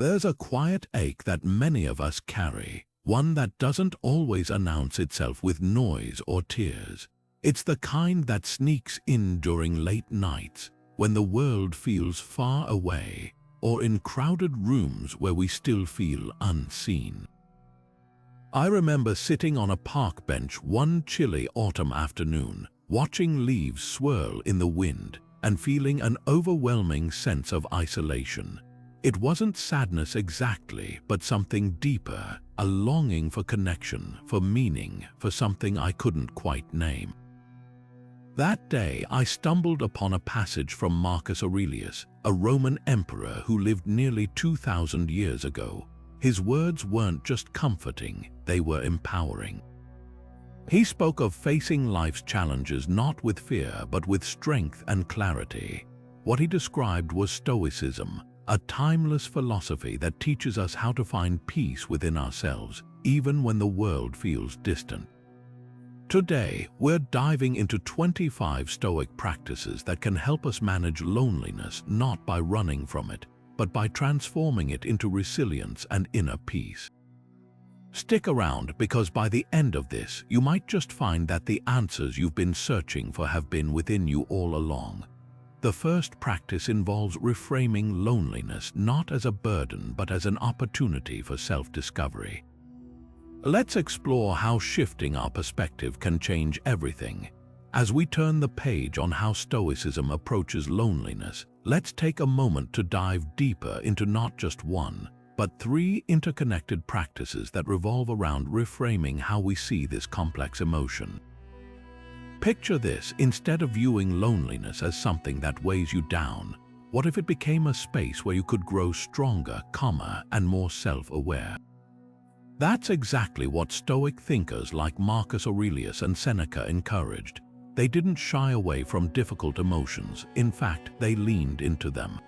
There's a quiet ache that many of us carry, one that doesn't always announce itself with noise or tears. It's the kind that sneaks in during late nights, when the world feels far away, or in crowded rooms where we still feel unseen. I remember sitting on a park bench one chilly autumn afternoon, watching leaves swirl in the wind, and feeling an overwhelming sense of isolation. It wasn't sadness exactly, but something deeper, a longing for connection, for meaning, for something I couldn't quite name. That day, I stumbled upon a passage from Marcus Aurelius, a Roman emperor who lived nearly 2,000 years ago. His words weren't just comforting, they were empowering. He spoke of facing life's challenges not with fear, but with strength and clarity. What he described was Stoicism, a timeless philosophy that teaches us how to find peace within ourselves, even when the world feels distant. Today, we're diving into 25 Stoic practices that can help us manage loneliness not by running from it, but by transforming it into resilience and inner peace. Stick around, because by the end of this, you might just find that the answers you've been searching for have been within you all along. The first practice involves reframing loneliness not as a burden but as an opportunity for self-discovery. Let's explore how shifting our perspective can change everything. As we turn the page on how Stoicism approaches loneliness, let's take a moment to dive deeper into not just one, but 3 interconnected practices that revolve around reframing how we see this complex emotion. Picture this: instead of viewing loneliness as something that weighs you down, what if it became a space where you could grow stronger, calmer, and more self-aware? That's exactly what Stoic thinkers like Marcus Aurelius and Seneca encouraged. They didn't shy away from difficult emotions. In fact, they leaned into them.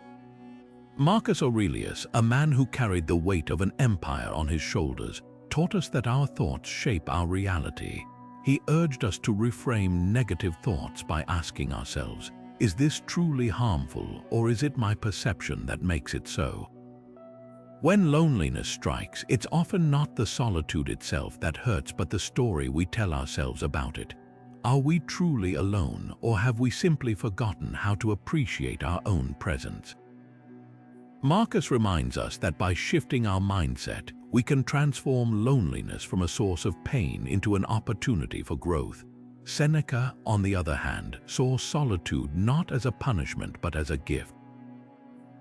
Marcus Aurelius, a man who carried the weight of an empire on his shoulders, taught us that our thoughts shape our reality. He urged us to reframe negative thoughts by asking ourselves, is this truly harmful, or is it my perception that makes it so? When loneliness strikes, it's often not the solitude itself that hurts, but the story we tell ourselves about it. Are we truly alone, or have we simply forgotten how to appreciate our own presence? Marcus reminds us that by shifting our mindset, we can transform loneliness from a source of pain into an opportunity for growth. Seneca, on the other hand, saw solitude not as a punishment but as a gift.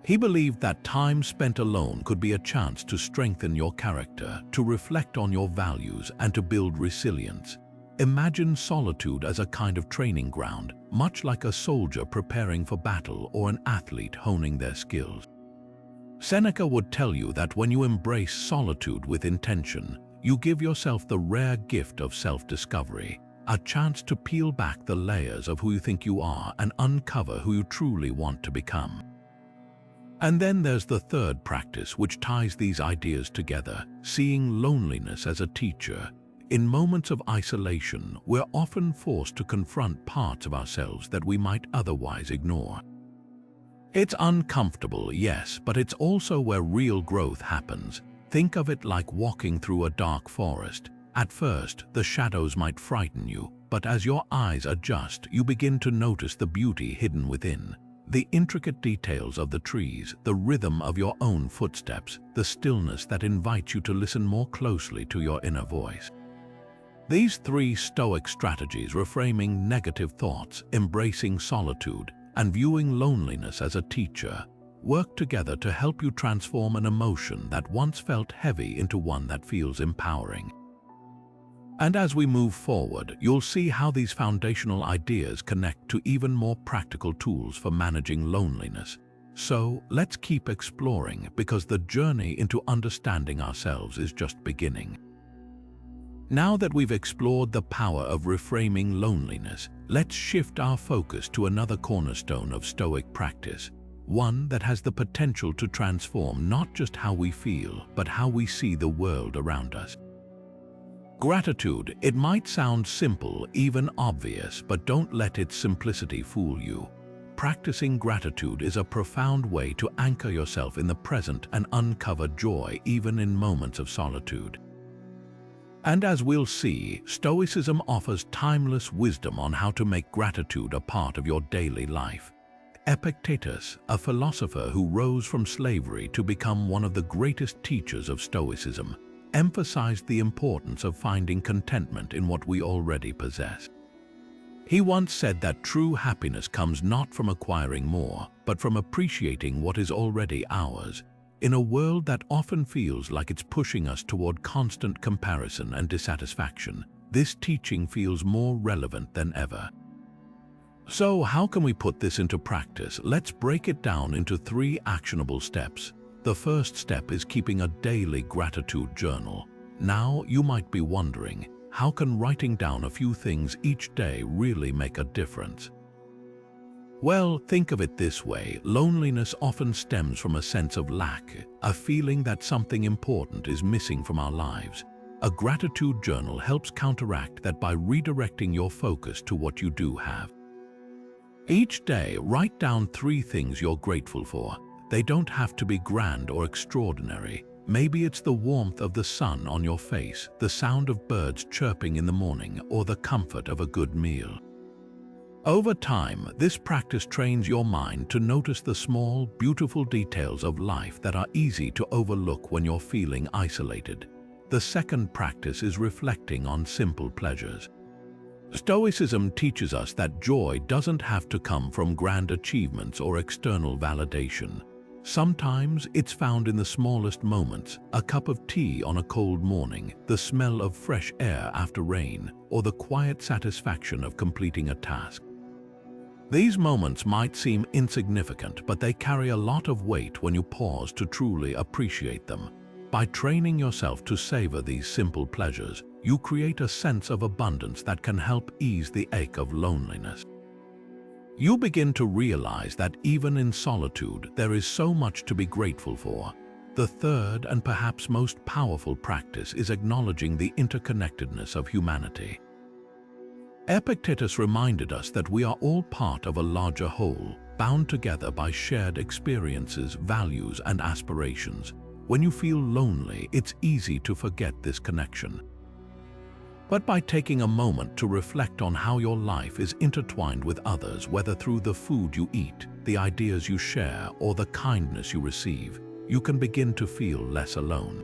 He believed that time spent alone could be a chance to strengthen your character, to reflect on your values, and to build resilience. Imagine solitude as a kind of training ground, much like a soldier preparing for battle or an athlete honing their skills. Seneca would tell you that when you embrace solitude with intention, you give yourself the rare gift of self-discovery, a chance to peel back the layers of who you think you are and uncover who you truly want to become. And then there's the third practice, which ties these ideas together, seeing loneliness as a teacher. In moments of isolation, we're often forced to confront parts of ourselves that we might otherwise ignore. It's uncomfortable, yes, but it's also where real growth happens. Think of it like walking through a dark forest. At first, the shadows might frighten you, but as your eyes adjust, you begin to notice the beauty hidden within. The intricate details of the trees, the rhythm of your own footsteps, the stillness that invites you to listen more closely to your inner voice. These 3 Stoic strategies, reframing negative thoughts, embracing solitude, and viewing loneliness as a teacher, work together to help you transform an emotion that once felt heavy into one that feels empowering. And as we move forward, you'll see how these foundational ideas connect to even more practical tools for managing loneliness. So let's keep exploring, because the journey into understanding ourselves is just beginning. Now that we've explored the power of reframing loneliness, let's shift our focus to another cornerstone of Stoic practice, one that has the potential to transform not just how we feel, but how we see the world around us. Gratitude. It might sound simple, even obvious, but don't let its simplicity fool you. practicing gratitude is a profound way to anchor yourself in the present and uncover joy even in moments of solitude. And as we'll see, Stoicism offers timeless wisdom on how to make gratitude a part of your daily life. Epictetus, a philosopher who rose from slavery to become one of the greatest teachers of Stoicism, emphasized the importance of finding contentment in what we already possess. He once said that true happiness comes not from acquiring more, but from appreciating what is already ours. In a world that often feels like it's pushing us toward constant comparison and dissatisfaction, this teaching feels more relevant than ever. So, how can we put this into practice? Let's break it down into 3 actionable steps. The first step is keeping a daily gratitude journal. Now, you might be wondering, how can writing down a few things each day really make a difference? Well, think of it this way. Loneliness often stems from a sense of lack, a feeling that something important is missing from our lives. A gratitude journal helps counteract that by redirecting your focus to what you do have. Each day, write down 3 things you're grateful for. They don't have to be grand or extraordinary. Maybe it's the warmth of the sun on your face, the sound of birds chirping in the morning, or the comfort of a good meal. Over time, this practice trains your mind to notice the small, beautiful details of life that are easy to overlook when you're feeling isolated. The second practice is reflecting on simple pleasures. Stoicism teaches us that joy doesn't have to come from grand achievements or external validation. Sometimes it's found in the smallest moments: a cup of tea on a cold morning, the smell of fresh air after rain, or the quiet satisfaction of completing a task. These moments might seem insignificant, but they carry a lot of weight when you pause to truly appreciate them. By training yourself to savor these simple pleasures, you create a sense of abundance that can help ease the ache of loneliness. You begin to realize that even in solitude, there is so much to be grateful for. The third and perhaps most powerful practice is acknowledging the interconnectedness of humanity. Epictetus reminded us that we are all part of a larger whole, bound together by shared experiences, values, and aspirations. When you feel lonely, it's easy to forget this connection. But by taking a moment to reflect on how your life is intertwined with others, whether through the food you eat, the ideas you share, or the kindness you receive, you can begin to feel less alone.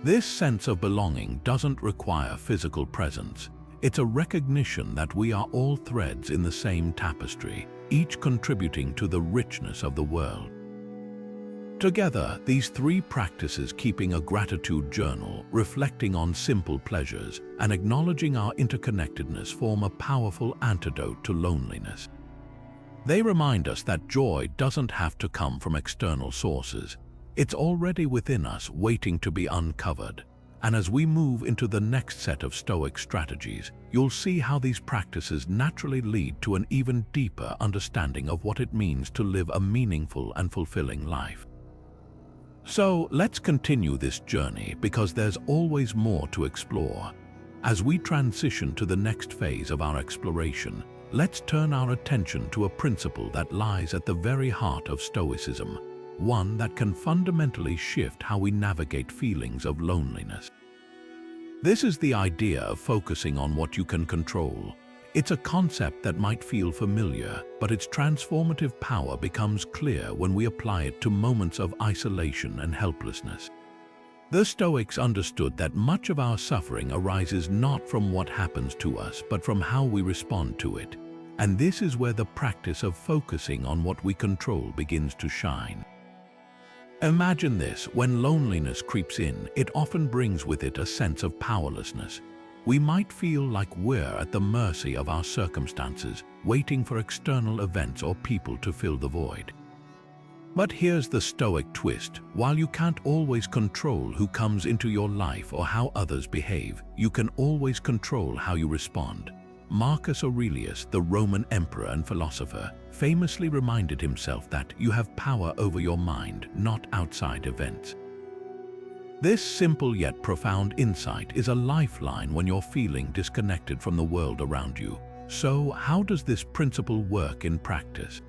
This sense of belonging doesn't require physical presence. It's a recognition that we are all threads in the same tapestry, each contributing to the richness of the world. Together, these 3 practices, keeping a gratitude journal, reflecting on simple pleasures, and acknowledging our interconnectedness, form a powerful antidote to loneliness. They remind us that joy doesn't have to come from external sources. It's already within us, waiting to be uncovered. And as we move into the next set of Stoic strategies, you'll see how these practices naturally lead to an even deeper understanding of what it means to live a meaningful and fulfilling life. So let's continue this journey, because there's always more to explore. As we transition to the next phase of our exploration, let's turn our attention to a principle that lies at the very heart of Stoicism, one that can fundamentally shift how we navigate feelings of loneliness. This is the idea of focusing on what you can control. It's a concept that might feel familiar, but its transformative power becomes clear when we apply it to moments of isolation and helplessness. The Stoics understood that much of our suffering arises not from what happens to us, but from how we respond to it. And this is where the practice of focusing on what we control begins to shine. Imagine this: when loneliness creeps in, it often brings with it a sense of powerlessness. We might feel like we're at the mercy of our circumstances, waiting for external events or people to fill the void. But here's the Stoic twist: while you can't always control who comes into your life or how others behave, you can always control how you respond. Marcus Aurelius, the Roman emperor and philosopher, famously reminded himself that you have power over your mind, not outside events. This simple yet profound insight is a lifeline when you're feeling disconnected from the world around you. So, how does this principle work in practice?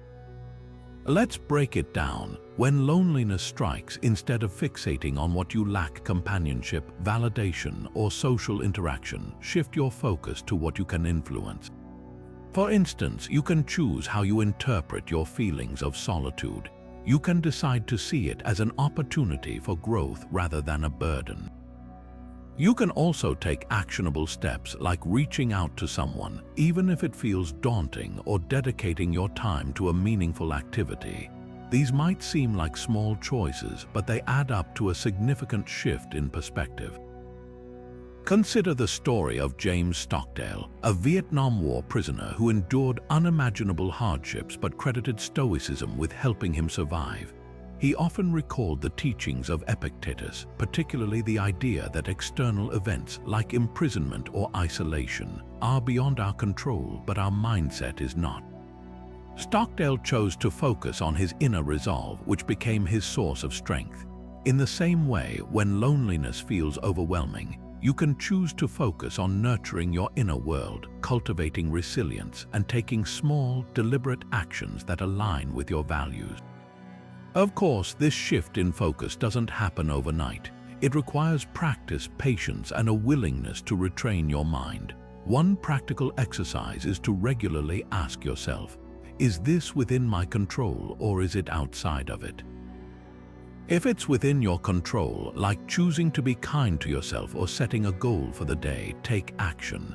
Let's break it down. When loneliness strikes, instead of fixating on what you lack, companionship, validation, or social interaction, shift your focus to what you can influence. For instance, you can choose how you interpret your feelings of solitude. You can decide to see it as an opportunity for growth rather than a burden. You can also take actionable steps like reaching out to someone, even if it feels daunting, or dedicating your time to a meaningful activity. These might seem like small choices, but they add up to a significant shift in perspective. Consider the story of James Stockdale, a Vietnam War prisoner who endured unimaginable hardships but credited Stoicism with helping him survive. He often recalled the teachings of Epictetus, particularly the idea that external events like imprisonment or isolation are beyond our control, but our mindset is not. Stockdale chose to focus on his inner resolve, which became his source of strength. In the same way, when loneliness feels overwhelming, you can choose to focus on nurturing your inner world, cultivating resilience, and taking small, deliberate actions that align with your values. Of course, this shift in focus doesn't happen overnight. It requires practice, patience, and a willingness to retrain your mind. One practical exercise is to regularly ask yourself, is this within my control or is it outside of it? If it's within your control, like choosing to be kind to yourself or setting a goal for the day, take action.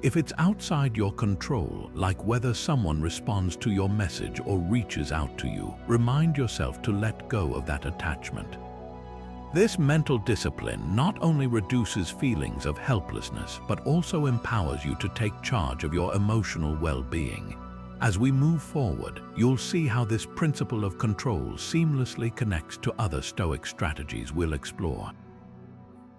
If it's outside your control, like whether someone responds to your message or reaches out to you, remind yourself to let go of that attachment. This mental discipline not only reduces feelings of helplessness, but also empowers you to take charge of your emotional well-being. As we move forward, you'll see how this principle of control seamlessly connects to other Stoic strategies we'll explore.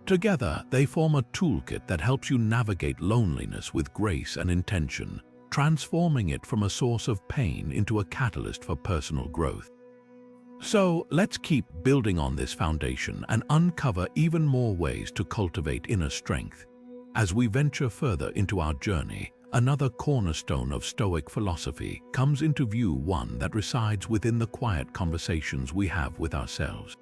Together, they form a toolkit that helps you navigate loneliness with grace and intention, transforming it from a source of pain into a catalyst for personal growth. So, let's keep building on this foundation and uncover even more ways to cultivate inner strength. As we venture further into our journey, another cornerstone of Stoic philosophy comes into view, one that resides within the quiet conversations we have with ourselves.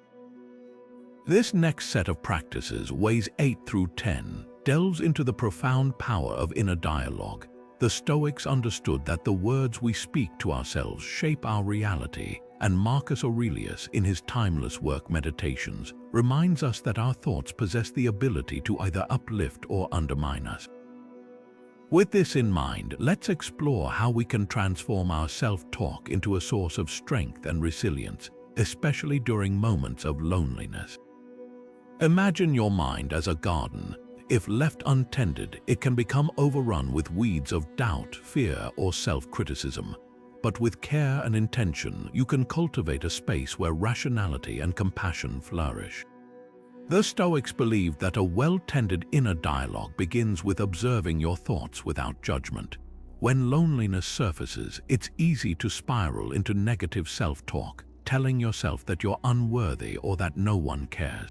This next set of practices, ways 8 through 10, delves into the profound power of inner dialogue. The Stoics understood that the words we speak to ourselves shape our reality, and Marcus Aurelius, in his timeless work Meditations, reminds us that our thoughts possess the ability to either uplift or undermine us. With this in mind, let's explore how we can transform our self-talk into a source of strength and resilience, especially during moments of loneliness. Imagine your mind as a garden. If left untended, it can become overrun with weeds of doubt, fear, or self-criticism. But with care and intention, you can cultivate a space where rationality and compassion flourish. The Stoics believed that a well-tended inner dialogue begins with observing your thoughts without judgment. When loneliness surfaces, it's easy to spiral into negative self-talk, telling yourself that you're unworthy or that no one cares.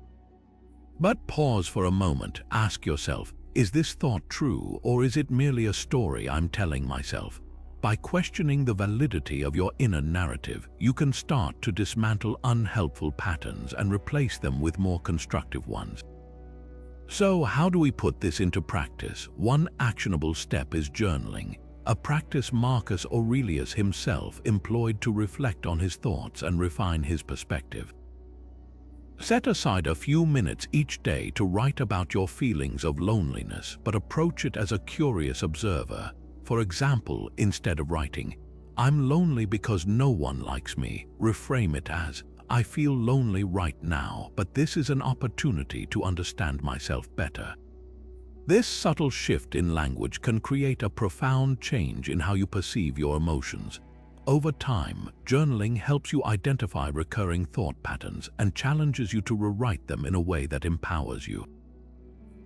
But pause for a moment, ask yourself, is this thought true or is it merely a story I'm telling myself? By questioning the validity of your inner narrative, you can start to dismantle unhelpful patterns and replace them with more constructive ones. So, how do we put this into practice? One actionable step is journaling, a practice Marcus Aurelius himself employed to reflect on his thoughts and refine his perspective. Set aside a few minutes each day to write about your feelings of loneliness, but approach it as a curious observer. For example, instead of writing, "I'm lonely because no one likes me," reframe it as, "I feel lonely right now, but this is an opportunity to understand myself better." This subtle shift in language can create a profound change in how you perceive your emotions. Over time, journaling helps you identify recurring thought patterns and challenges you to rewrite them in a way that empowers you.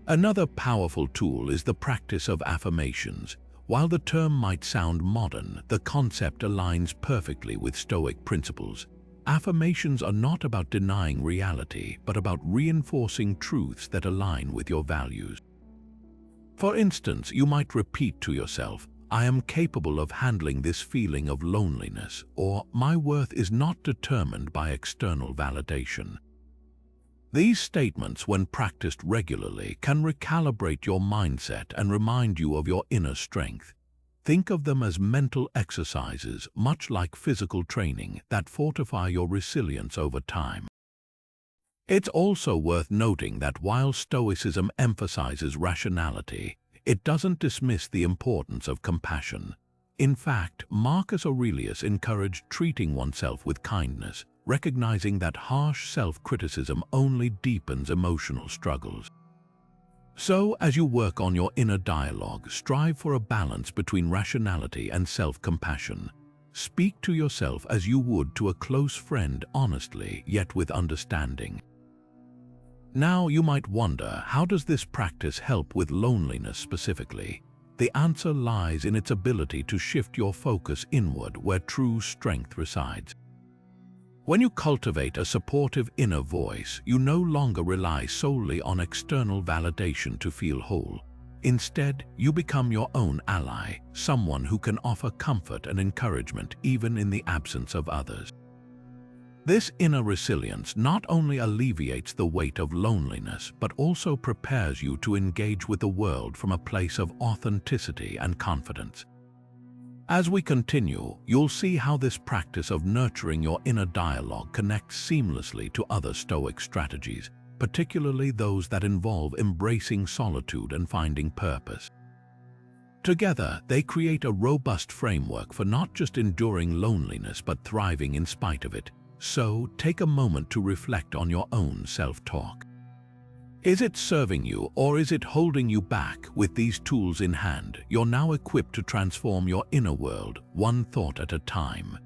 Another powerful tool is the practice of affirmations. While the term might sound modern, the concept aligns perfectly with Stoic principles. Affirmations are not about denying reality, but about reinforcing truths that align with your values. For instance, you might repeat to yourself, "I am capable of handling this feeling of loneliness," or "My worth is not determined by external validation." These statements, when practiced regularly, can recalibrate your mindset and remind you of your inner strength. Think of them as mental exercises, much like physical training, that fortify your resilience over time. It's also worth noting that while Stoicism emphasizes rationality, it doesn't dismiss the importance of compassion. In fact, Marcus Aurelius encouraged treating oneself with kindness, recognizing that harsh self-criticism only deepens emotional struggles. So, as you work on your inner dialogue, strive for a balance between rationality and self-compassion. Speak to yourself as you would to a close friend, honestly, yet with understanding. Now, you might wonder, how does this practice help with loneliness specifically? The answer lies in its ability to shift your focus inward, where true strength resides. When you cultivate a supportive inner voice, you no longer rely solely on external validation to feel whole. Instead, you become your own ally, someone who can offer comfort and encouragement even in the absence of others. This inner resilience not only alleviates the weight of loneliness, but also prepares you to engage with the world from a place of authenticity and confidence. As we continue, you'll see how this practice of nurturing your inner dialogue connects seamlessly to other Stoic strategies, particularly those that involve embracing solitude and finding purpose. Together, they create a robust framework for not just enduring loneliness but thriving in spite of it. So, take a moment to reflect on your own self-talk. Is it serving you, or is it holding you back? With these tools in hand, you're now equipped to transform your inner world, one thought at a time.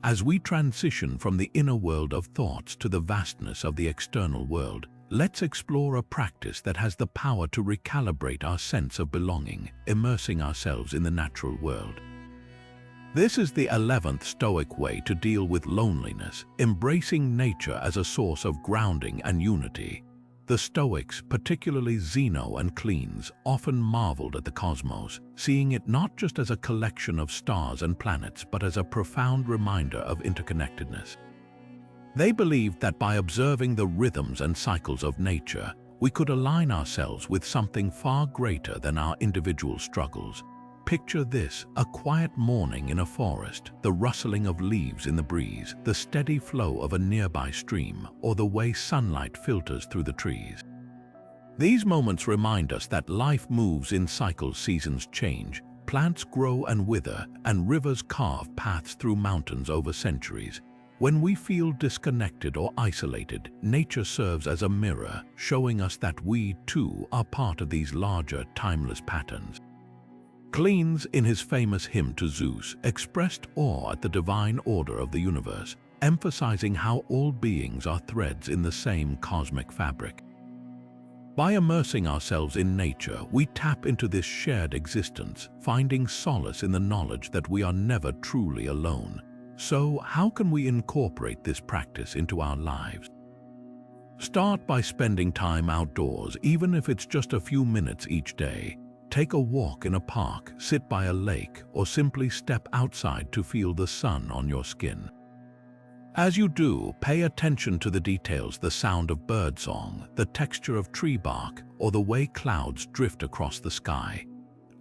As we transition from the inner world of thoughts to the vastness of the external world, let's explore a practice that has the power to recalibrate our sense of belonging, immersing ourselves in the natural world. This is the 11th Stoic way to deal with loneliness, embracing nature as a source of grounding and unity. The Stoics, particularly Zeno and Cleans, often marveled at the cosmos, seeing it not just as a collection of stars and planets, but as a profound reminder of interconnectedness. They believed that by observing the rhythms and cycles of nature, we could align ourselves with something far greater than our individual struggles. Picture this: a quiet morning in a forest, the rustling of leaves in the breeze, the steady flow of a nearby stream, or the way sunlight filters through the trees. These moments remind us that life moves in cycles, seasons change, plants grow and wither, and rivers carve paths through mountains over centuries. When we feel disconnected or isolated, nature serves as a mirror, showing us that we, too, are part of these larger, timeless patterns. Cleans, in his famous hymn to Zeus, expressed awe at the divine order of the universe, emphasizing how all beings are threads in the same cosmic fabric. By immersing ourselves in nature, we tap into this shared existence, finding solace in the knowledge that we are never truly alone. So, how can we incorporate this practice into our lives? Start by spending time outdoors, even if it's just a few minutes each day. Take a walk in a park, sit by a lake, or simply step outside to feel the sun on your skin. As you do, pay attention to the details: the sound of birdsong, the texture of tree bark, or the way clouds drift across the sky.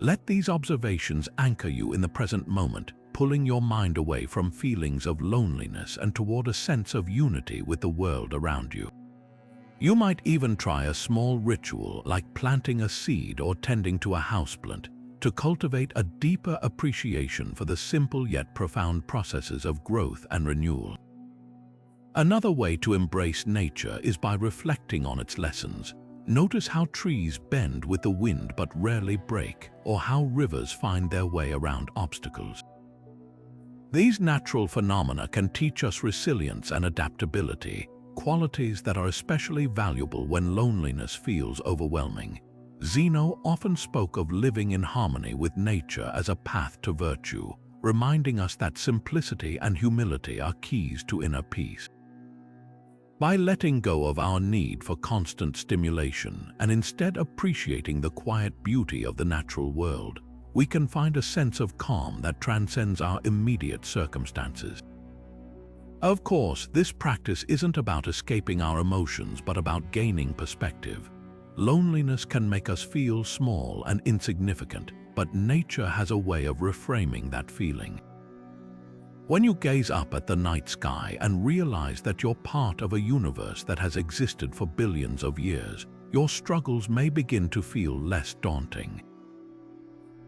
Let these observations anchor you in the present moment, pulling your mind away from feelings of loneliness and toward a sense of unity with the world around you. You might even try a small ritual like planting a seed or tending to a houseplant to cultivate a deeper appreciation for the simple yet profound processes of growth and renewal. Another way to embrace nature is by reflecting on its lessons. Notice how trees bend with the wind but rarely break, or how rivers find their way around obstacles. These natural phenomena can teach us resilience and adaptability, qualities that are especially valuable when loneliness feels overwhelming. Zeno often spoke of living in harmony with nature as a path to virtue, reminding us that simplicity and humility are keys to inner peace. By letting go of our need for constant stimulation and instead appreciating the quiet beauty of the natural world, we can find a sense of calm that transcends our immediate circumstances. Of course, this practice isn't about escaping our emotions, but about gaining perspective. Loneliness can make us feel small and insignificant, but nature has a way of reframing that feeling. When you gaze up at the night sky and realize that you're part of a universe that has existed for billions of years, your struggles may begin to feel less daunting.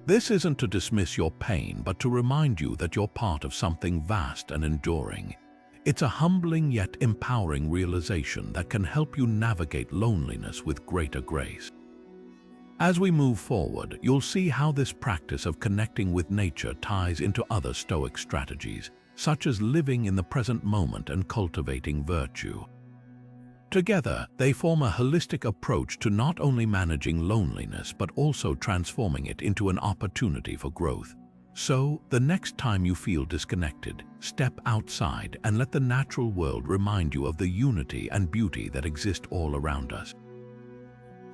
This isn't to dismiss your pain, but to remind you that you're part of something vast and enduring. It's a humbling yet empowering realization that can help you navigate loneliness with greater grace. As we move forward, you'll see how this practice of connecting with nature ties into other Stoic strategies, such as living in the present moment and cultivating virtue. Together, they form a holistic approach to not only managing loneliness but also transforming it into an opportunity for growth. So, the next time you feel disconnected, step outside and let the natural world remind you of the unity and beauty that exist all around us.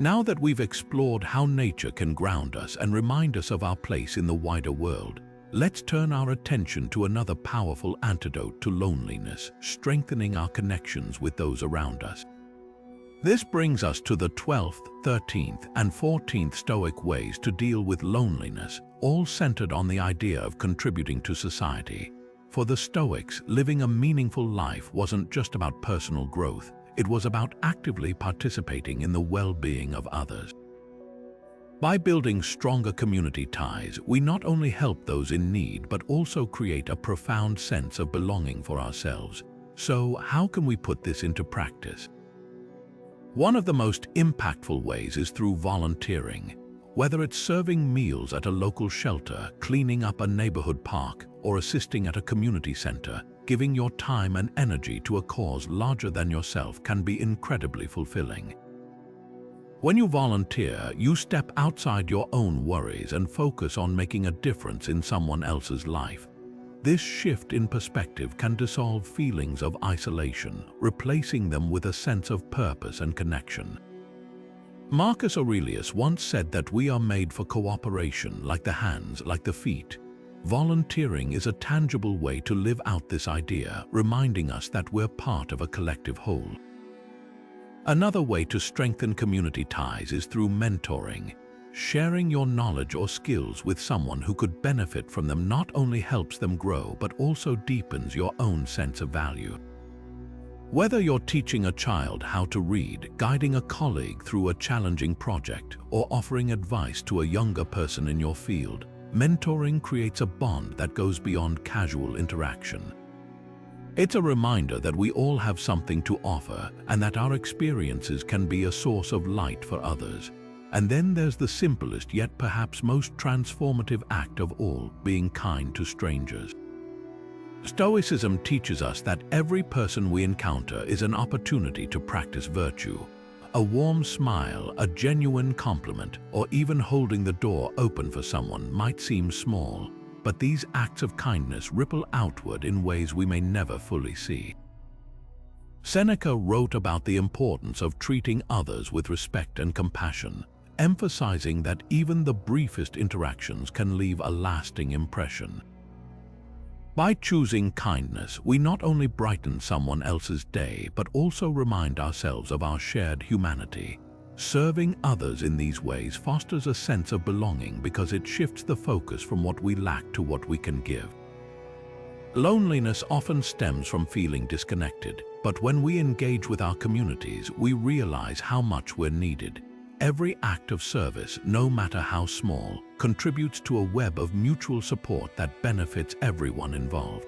Now that we've explored how nature can ground us and remind us of our place in the wider world, let's turn our attention to another powerful antidote to loneliness, strengthening our connections with those around us. This brings us to the 12th, 13th, and 14th Stoic ways to deal with loneliness, all centered on the idea of contributing to society. For the Stoics, living a meaningful life wasn't just about personal growth, it was about actively participating in the well-being of others. By building stronger community ties, we not only help those in need but also create a profound sense of belonging for ourselves. So, how can we put this into practice? One of the most impactful ways is through volunteering. Whether it's serving meals at a local shelter, cleaning up a neighborhood park, or assisting at a community center, giving your time and energy to a cause larger than yourself can be incredibly fulfilling. When you volunteer, you step outside your own worries and focus on making a difference in someone else's life. This shift in perspective can dissolve feelings of isolation, replacing them with a sense of purpose and connection. Marcus Aurelius once said that we are made for cooperation, like the hands, like the feet. Volunteering is a tangible way to live out this idea, reminding us that we're part of a collective whole. Another way to strengthen community ties is through mentoring. Sharing your knowledge or skills with someone who could benefit from them not only helps them grow but also deepens your own sense of value. Whether you're teaching a child how to read, guiding a colleague through a challenging project, or offering advice to a younger person in your field, mentoring creates a bond that goes beyond casual interaction. It's a reminder that we all have something to offer and that our experiences can be a source of light for others. And then there's the simplest yet perhaps most transformative act of all, being kind to strangers. Stoicism teaches us that every person we encounter is an opportunity to practice virtue. A warm smile, a genuine compliment, or even holding the door open for someone might seem small, but these acts of kindness ripple outward in ways we may never fully see. Seneca wrote about the importance of treating others with respect and compassion, emphasizing that even the briefest interactions can leave a lasting impression. By choosing kindness, we not only brighten someone else's day, but also remind ourselves of our shared humanity. Serving others in these ways fosters a sense of belonging because it shifts the focus from what we lack to what we can give. Loneliness often stems from feeling disconnected, but when we engage with our communities, we realize how much we're needed. Every act of service, no matter how small, contributes to a web of mutual support that benefits everyone involved.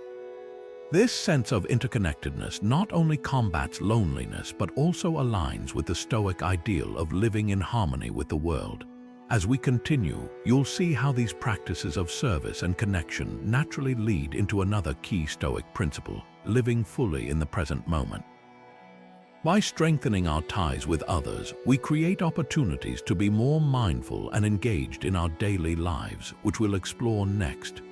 This sense of interconnectedness not only combats loneliness but also aligns with the Stoic ideal of living in harmony with the world. As we continue, you'll see how these practices of service and connection naturally lead into another key Stoic principle, living fully in the present moment. By strengthening our ties with others, we create opportunities to be more mindful and engaged in our daily lives, which we'll explore next.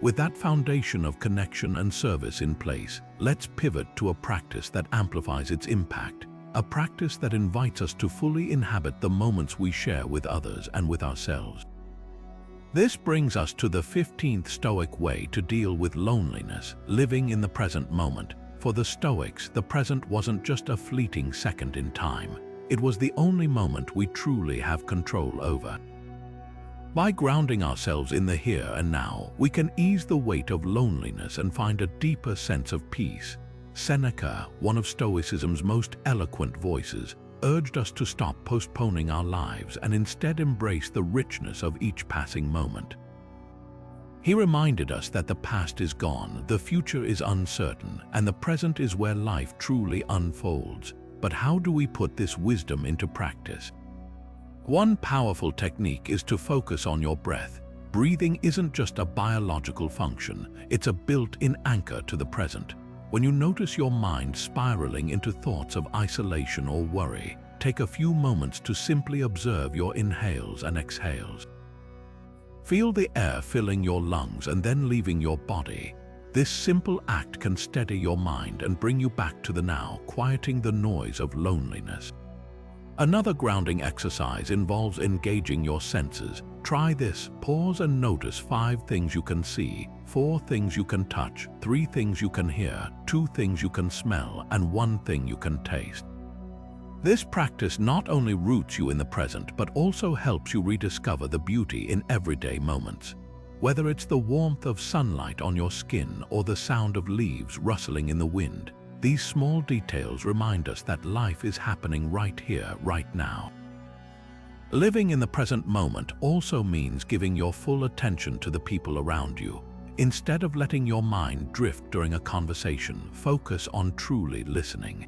With that foundation of connection and service in place, let's pivot to a practice that amplifies its impact, a practice that invites us to fully inhabit the moments we share with others and with ourselves. This brings us to the 15th Stoic way to deal with loneliness, living in the present moment. For the Stoics, the present wasn't just a fleeting second in time. It was the only moment we truly have control over. By grounding ourselves in the here and now, we can ease the weight of loneliness and find a deeper sense of peace. Seneca, one of Stoicism's most eloquent voices, urged us to stop postponing our lives and instead embrace the richness of each passing moment. He reminded us that the past is gone, the future is uncertain, and the present is where life truly unfolds. But how do we put this wisdom into practice? One powerful technique is to focus on your breath. Breathing isn't just a biological function, it's a built-in anchor to the present. When you notice your mind spiraling into thoughts of isolation or worry, take a few moments to simply observe your inhales and exhales. Feel the air filling your lungs and then leaving your body. This simple act can steady your mind and bring you back to the now, quieting the noise of loneliness. Another grounding exercise involves engaging your senses. Try this. Pause and notice 5 things you can see, 4 things you can touch, 3 things you can hear, 2 things you can smell, and 1 thing you can taste. This practice not only roots you in the present, but also helps you rediscover the beauty in everyday moments. Whether it's the warmth of sunlight on your skin or the sound of leaves rustling in the wind, these small details remind us that life is happening right here, right now. Living in the present moment also means giving your full attention to the people around you. Instead of letting your mind drift during a conversation, focus on truly listening.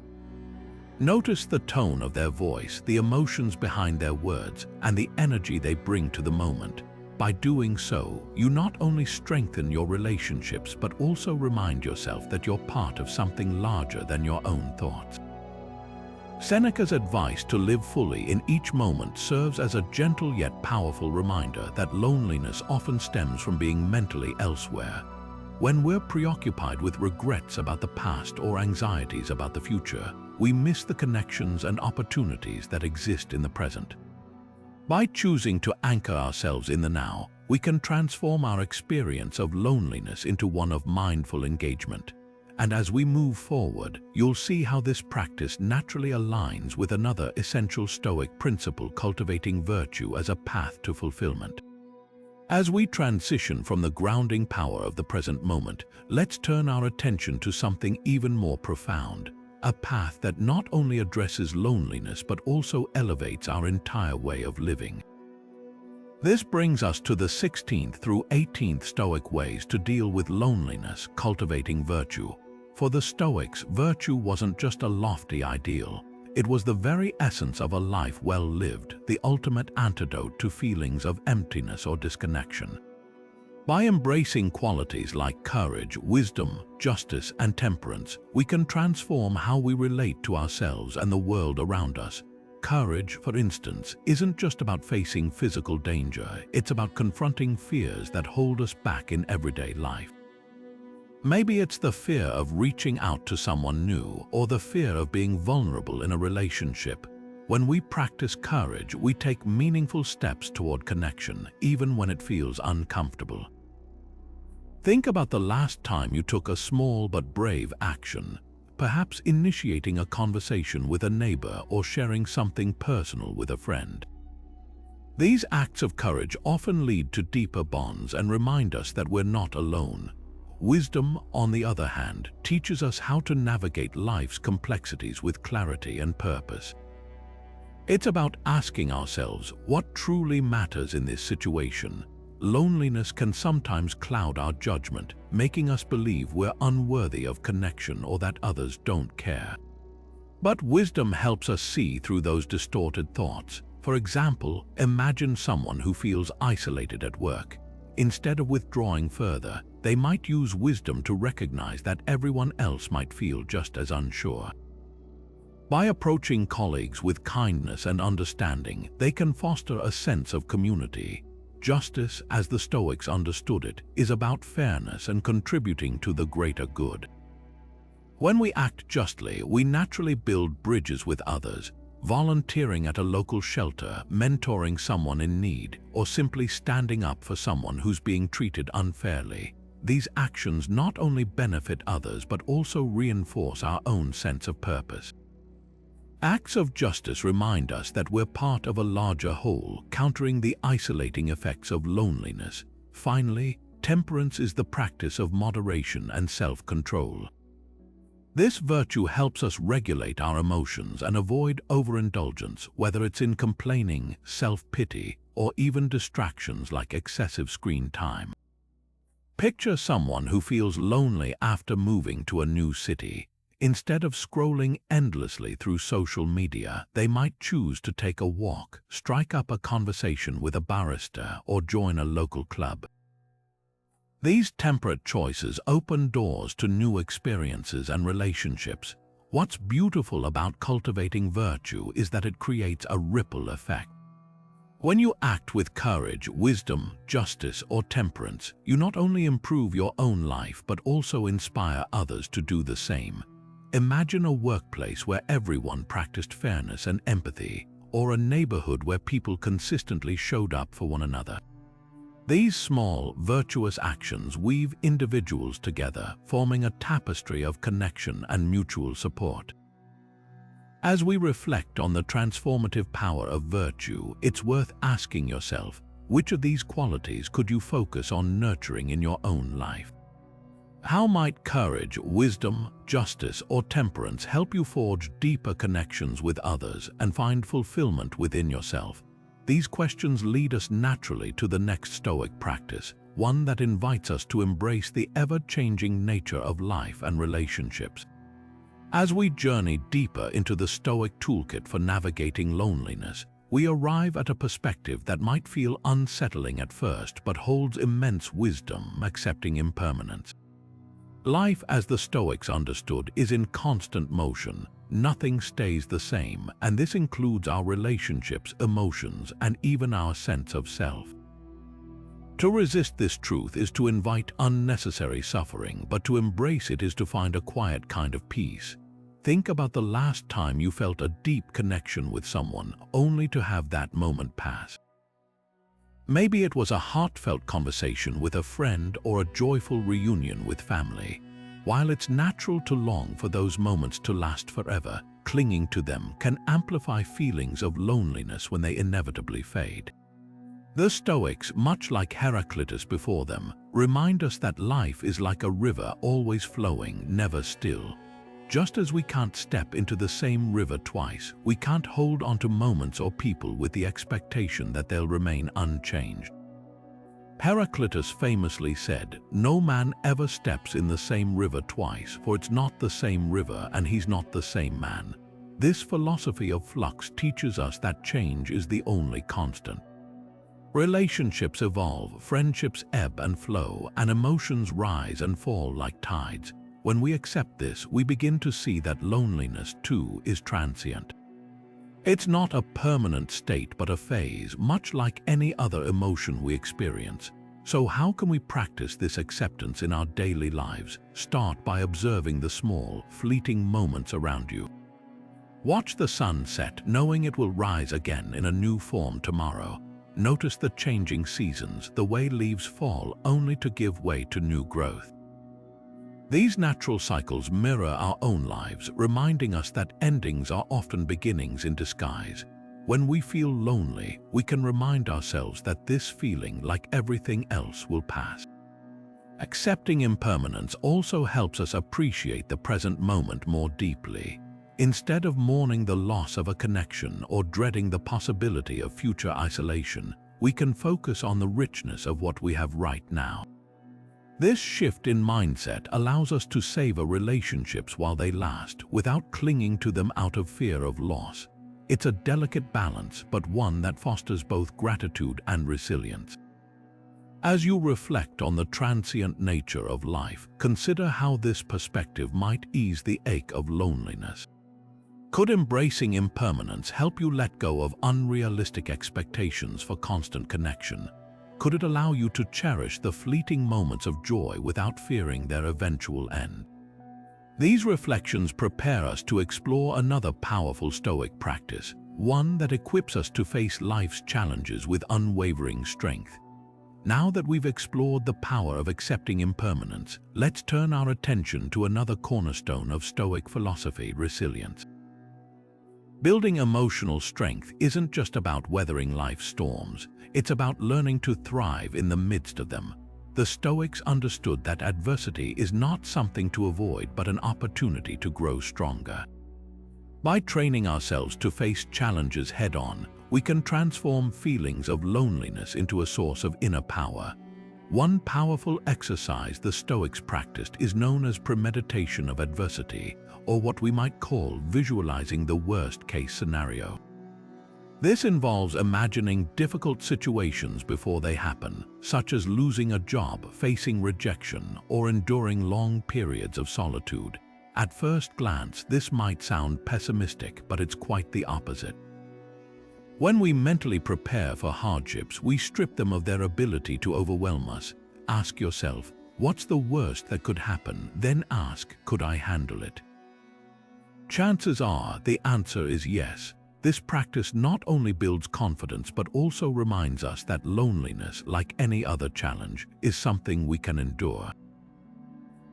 Notice the tone of their voice, the emotions behind their words, and the energy they bring to the moment. By doing so, you not only strengthen your relationships but also remind yourself that you're part of something larger than your own thoughts. Seneca's advice to live fully in each moment serves as a gentle yet powerful reminder that loneliness often stems from being mentally elsewhere. When we're preoccupied with regrets about the past or anxieties about the future, we miss the connections and opportunities that exist in the present. By choosing to anchor ourselves in the now, we can transform our experience of loneliness into one of mindful engagement. And as we move forward, you'll see how this practice naturally aligns with another essential Stoic principle, cultivating virtue as a path to fulfillment. As we transition from the grounding power of the present moment, let's turn our attention to something even more profound, a path that not only addresses loneliness but also elevates our entire way of living. This brings us to the 16th through 18th Stoic ways to deal with loneliness, cultivating virtue. For the Stoics, virtue wasn't just a lofty ideal. It was the very essence of a life well lived, the ultimate antidote to feelings of emptiness or disconnection. By embracing qualities like courage, wisdom, justice, and temperance, we can transform how we relate to ourselves and the world around us. Courage, for instance, isn't just about facing physical danger, it's about confronting fears that hold us back in everyday life. Maybe it's the fear of reaching out to someone new or the fear of being vulnerable in a relationship. When we practice courage, we take meaningful steps toward connection, even when it feels uncomfortable. Think about the last time you took a small but brave action, perhaps initiating a conversation with a neighbor or sharing something personal with a friend. These acts of courage often lead to deeper bonds and remind us that we're not alone. Wisdom, on the other hand, teaches us how to navigate life's complexities with clarity and purpose. It's about asking ourselves what truly matters in this situation. Loneliness can sometimes cloud our judgment, making us believe we're unworthy of connection or that others don't care. But wisdom helps us see through those distorted thoughts. For example, imagine someone who feels isolated at work. Instead of withdrawing further, they might use wisdom to recognize that everyone else might feel just as unsure. By approaching colleagues with kindness and understanding, they can foster a sense of community. Justice, as the Stoics understood it, is about fairness and contributing to the greater good. When we act justly, we naturally build bridges with others. volunteering at a local shelter, mentoring someone in need, or simply standing up for someone who's being treated unfairly. These actions not only benefit others but also reinforce our own sense of purpose. Acts of justice remind us that we're part of a larger whole, countering the isolating effects of loneliness. Finally, temperance is the practice of moderation and self-control. This virtue helps us regulate our emotions and avoid overindulgence, whether it's in complaining, self-pity, or even distractions like excessive screen time. Picture someone who feels lonely after moving to a new city. Instead of scrolling endlessly through social media, they might choose to take a walk, strike up a conversation with a barista, or join a local club. These temperate choices open doors to new experiences and relationships. What's beautiful about cultivating virtue is that it creates a ripple effect. When you act with courage, wisdom, justice, or temperance, you not only improve your own life but also inspire others to do the same. Imagine a workplace where everyone practiced fairness and empathy, or a neighborhood where people consistently showed up for one another. These small, virtuous actions weave individuals together, forming a tapestry of connection and mutual support. As we reflect on the transformative power of virtue, it's worth asking yourself, which of these qualities could you focus on nurturing in your own life? How might courage, wisdom, justice, or temperance help you forge deeper connections with others and find fulfillment within yourself? These questions lead us naturally to the next Stoic practice, one that invites us to embrace the ever-changing nature of life and relationships. As we journey deeper into the Stoic toolkit for navigating loneliness, we arrive at a perspective that might feel unsettling at first but holds immense wisdom, accepting impermanence. Life, as the Stoics understood, is in constant motion. Nothing stays the same, and this includes our relationships, emotions, and even our sense of self. To resist this truth is to invite unnecessary suffering, but to embrace it is to find a quiet kind of peace. Think about the last time you felt a deep connection with someone, only to have that moment pass. Maybe it was a heartfelt conversation with a friend or a joyful reunion with family. While it's natural to long for those moments to last forever, clinging to them can amplify feelings of loneliness when they inevitably fade. The Stoics, much like Heraclitus before them, remind us that life is like a river always flowing, never still. Just as we can't step into the same river twice, we can't hold onto moments or people with the expectation that they'll remain unchanged. Heraclitus famously said, "No man ever steps in the same river twice, for it's not the same river and he's not the same man." This philosophy of flux teaches us that change is the only constant. Relationships evolve, friendships ebb and flow, and emotions rise and fall like tides. When we accept this, we begin to see that loneliness, too, is transient. It's not a permanent state but a phase, much like any other emotion we experience. So how can we practice this acceptance in our daily lives? Start by observing the small, fleeting moments around you. Watch the sun set, knowing it will rise again in a new form tomorrow. Notice the changing seasons, the way leaves fall only to give way to new growth. These natural cycles mirror our own lives, reminding us that endings are often beginnings in disguise. When we feel lonely, we can remind ourselves that this feeling, like everything else, will pass. Accepting impermanence also helps us appreciate the present moment more deeply. Instead of mourning the loss of a connection or dreading the possibility of future isolation, we can focus on the richness of what we have right now. This shift in mindset allows us to savor relationships while they last, without clinging to them out of fear of loss. It's a delicate balance, but one that fosters both gratitude and resilience. As you reflect on the transient nature of life, consider how this perspective might ease the ache of loneliness. Could embracing impermanence help you let go of unrealistic expectations for constant connection? Could it allow you to cherish the fleeting moments of joy without fearing their eventual end? These reflections prepare us to explore another powerful Stoic practice, one that equips us to face life's challenges with unwavering strength. Now that we've explored the power of accepting impermanence, let's turn our attention to another cornerstone of Stoic philosophy: resilience. Building emotional strength isn't just about weathering life's storms, it's about learning to thrive in the midst of them. The Stoics understood that adversity is not something to avoid but an opportunity to grow stronger. By training ourselves to face challenges head-on, we can transform feelings of loneliness into a source of inner power. One powerful exercise the Stoics practiced is known as premeditation of adversity, or what we might call visualizing the worst-case scenario. This involves imagining difficult situations before they happen, such as losing a job, facing rejection, or enduring long periods of solitude. At first glance, this might sound pessimistic, but it's quite the opposite. When we mentally prepare for hardships, we strip them of their ability to overwhelm us. Ask yourself, what's the worst that could happen? Then ask, could I handle it? Chances are the answer is yes. This practice not only builds confidence but also reminds us that loneliness, like any other challenge, is something we can endure.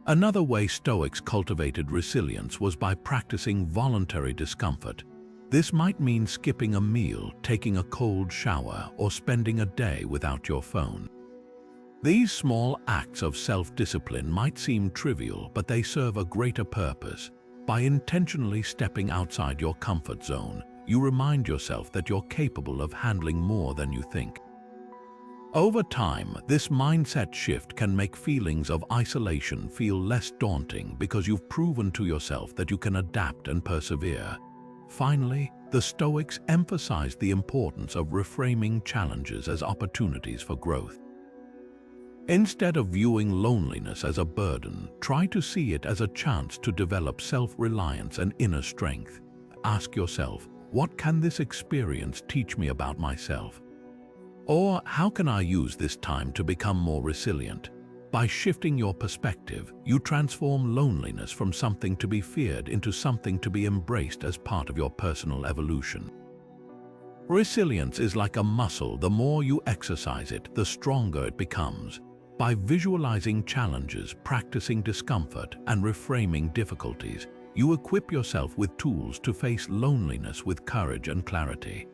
Another way Stoics cultivated resilience was by practicing voluntary discomfort. This might mean skipping a meal, taking a cold shower, or spending a day without your phone. These small acts of self-discipline might seem trivial, but they serve a greater purpose. By intentionally stepping outside your comfort zone, you remind yourself that you're capable of handling more than you think. Over time, this mindset shift can make feelings of isolation feel less daunting because you've proven to yourself that you can adapt and persevere. Finally, the Stoics emphasized the importance of reframing challenges as opportunities for growth. Instead of viewing loneliness as a burden, try to see it as a chance to develop self-reliance and inner strength. Ask yourself, what can this experience teach me about myself? Or how can I use this time to become more resilient? By shifting your perspective, you transform loneliness from something to be feared into something to be embraced as part of your personal evolution. Resilience is like a muscle. The more you exercise it, the stronger it becomes. By visualizing challenges, practicing discomfort, and reframing difficulties, you equip yourself with tools to face loneliness with courage and clarity.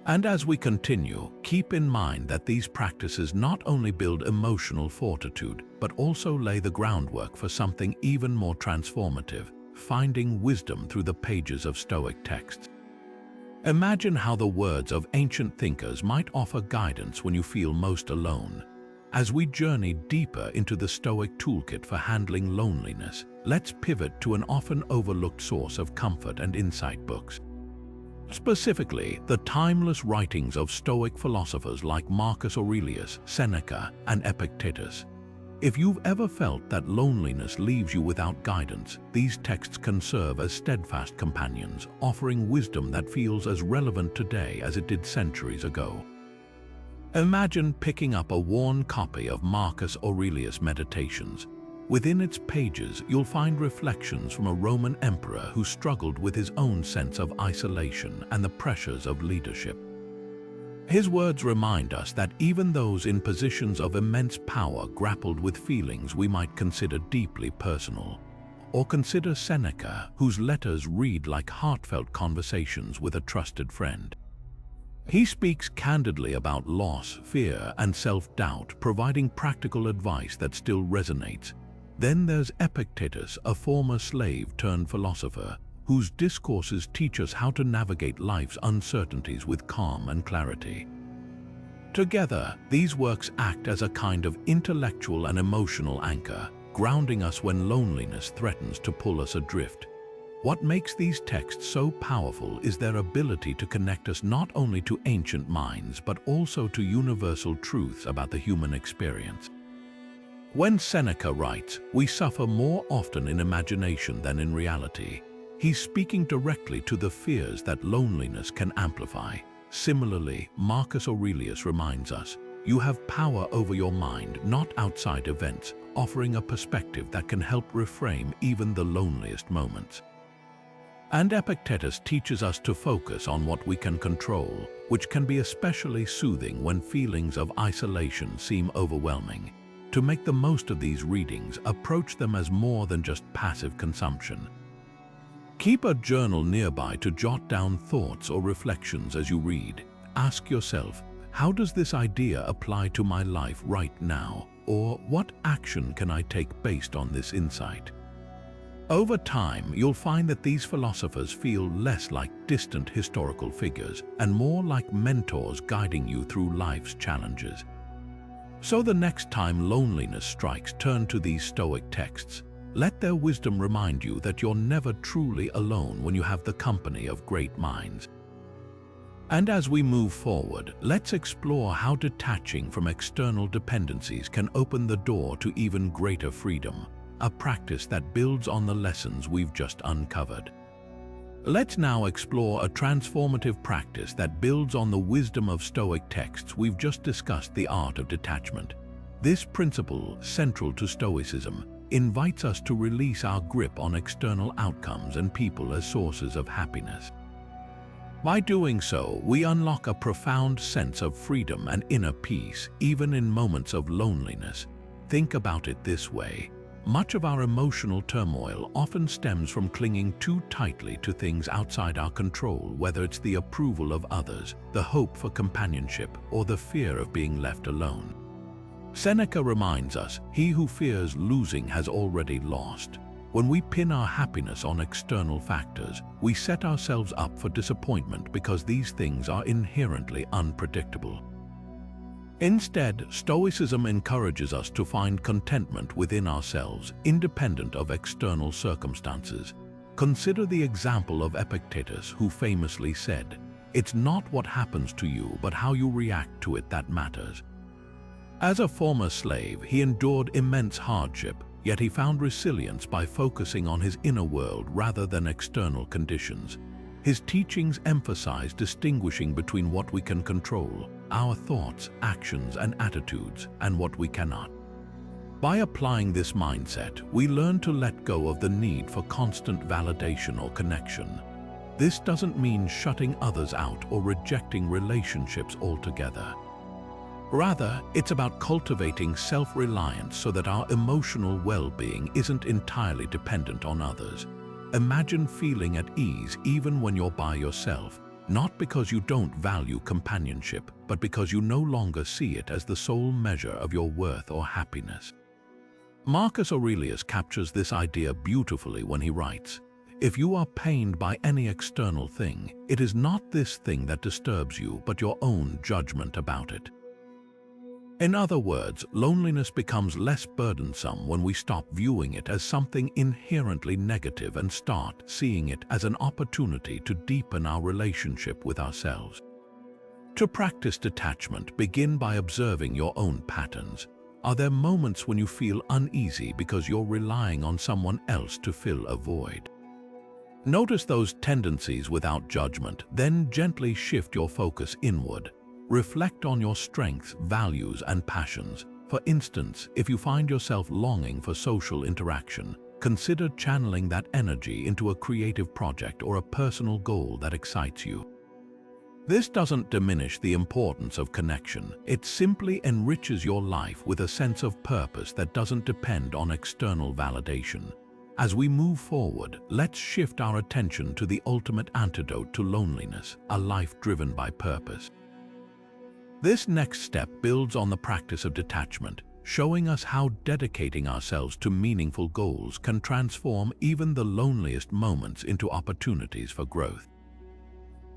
And as we continue, keep in mind that these practices not only build emotional fortitude, but also lay the groundwork for something even more transformative: finding wisdom through the pages of Stoic texts. Imagine how the words of ancient thinkers might offer guidance when you feel most alone. As we journey deeper into the Stoic toolkit for handling loneliness, let's pivot to an often overlooked source of comfort and insight: books. Specifically, the timeless writings of Stoic philosophers like Marcus Aurelius, Seneca, and Epictetus. If you've ever felt that loneliness leaves you without guidance, these texts can serve as steadfast companions, offering wisdom that feels as relevant today as it did centuries ago. Imagine picking up a worn copy of Marcus Aurelius' Meditations. Within its pages, you'll find reflections from a Roman emperor who struggled with his own sense of isolation and the pressures of leadership. His words remind us that even those in positions of immense power grappled with feelings we might consider deeply personal. Or consider Seneca, whose letters read like heartfelt conversations with a trusted friend. He speaks candidly about loss, fear, and self-doubt, providing practical advice that still resonates. Then there's Epictetus, a former slave turned philosopher, whose discourses teach us how to navigate life's uncertainties with calm and clarity. Together, these works act as a kind of intellectual and emotional anchor, grounding us when loneliness threatens to pull us adrift. What makes these texts so powerful is their ability to connect us not only to ancient minds but also to universal truths about the human experience. When Seneca writes, "We suffer more often in imagination than in reality," he's speaking directly to the fears that loneliness can amplify. Similarly, Marcus Aurelius reminds us, You have power over your mind, not outside events, offering a perspective that can help reframe even the loneliest moments. And Epictetus teaches us to focus on what we can control, which can be especially soothing when feelings of isolation seem overwhelming. To make the most of these readings, approach them as more than just passive consumption. Keep a journal nearby to jot down thoughts or reflections as you read. Ask yourself, how does this idea apply to my life right now? Or what action can I take based on this insight? Over time, you'll find that these philosophers feel less like distant historical figures and more like mentors guiding you through life's challenges. So the next time loneliness strikes, turn to these Stoic texts. Let their wisdom remind you that you're never truly alone when you have the company of great minds. And as we move forward, let's explore how detaching from external dependencies can open the door to even greater freedom, a practice that builds on the lessons we've just uncovered. Let's now explore a transformative practice that builds on the wisdom of Stoic texts. We've just discussed the art of detachment. This principle, central to Stoicism, invites us to release our grip on external outcomes and people as sources of happiness. By doing so, we unlock a profound sense of freedom and inner peace, even in moments of loneliness. Think about it this way. Much of our emotional turmoil often stems from clinging too tightly to things outside our control, whether it's the approval of others, the hope for companionship, or the fear of being left alone. Seneca reminds us, "He who fears losing has already lost." When we pin our happiness on external factors, we set ourselves up for disappointment because these things are inherently unpredictable. Instead, Stoicism encourages us to find contentment within ourselves, independent of external circumstances. Consider the example of Epictetus, who famously said, "It's not what happens to you, but how you react to it that matters." As a former slave, he endured immense hardship, yet he found resilience by focusing on his inner world rather than external conditions. His teachings emphasize distinguishing between what we can control, our thoughts, actions, and attitudes, and what we cannot. By applying this mindset, we learn to let go of the need for constant validation or connection. This doesn't mean shutting others out or rejecting relationships altogether. Rather, it's about cultivating self-reliance so that our emotional well-being isn't entirely dependent on others. Imagine feeling at ease even when you're by yourself, not because you don't value companionship, but because you no longer see it as the sole measure of your worth or happiness. Marcus Aurelius captures this idea beautifully when he writes, "If you are pained by any external thing, it is not this thing that disturbs you, but your own judgment about it." In other words, loneliness becomes less burdensome when we stop viewing it as something inherently negative and start seeing it as an opportunity to deepen our relationship with ourselves. To practice detachment, begin by observing your own patterns. Are there moments when you feel uneasy because you're relying on someone else to fill a void? Notice those tendencies without judgment, then gently shift your focus inward. Reflect on your strengths, values, and passions. For instance, if you find yourself longing for social interaction, consider channeling that energy into a creative project or a personal goal that excites you. This doesn't diminish the importance of connection. It simply enriches your life with a sense of purpose that doesn't depend on external validation. As we move forward, let's shift our attention to the ultimate antidote to loneliness, a life driven by purpose. This next step builds on the practice of detachment, showing us how dedicating ourselves to meaningful goals can transform even the loneliest moments into opportunities for growth.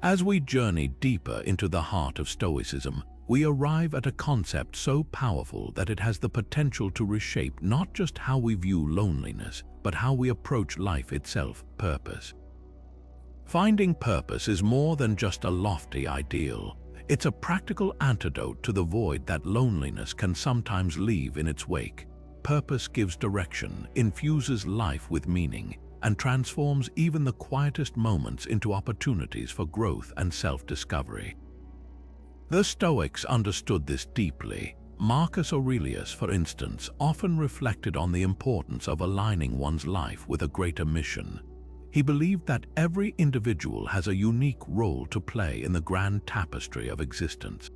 As we journey deeper into the heart of Stoicism, we arrive at a concept so powerful that it has the potential to reshape not just how we view loneliness, but how we approach life itself, purpose. Finding purpose is more than just a lofty ideal. It's a practical antidote to the void that loneliness can sometimes leave in its wake. Purpose gives direction, infuses life with meaning, and transforms even the quietest moments into opportunities for growth and self-discovery. The Stoics understood this deeply. Marcus Aurelius, for instance, often reflected on the importance of aligning one's life with a greater mission. He believed that every individual has a unique role to play in the grand tapestry of existence.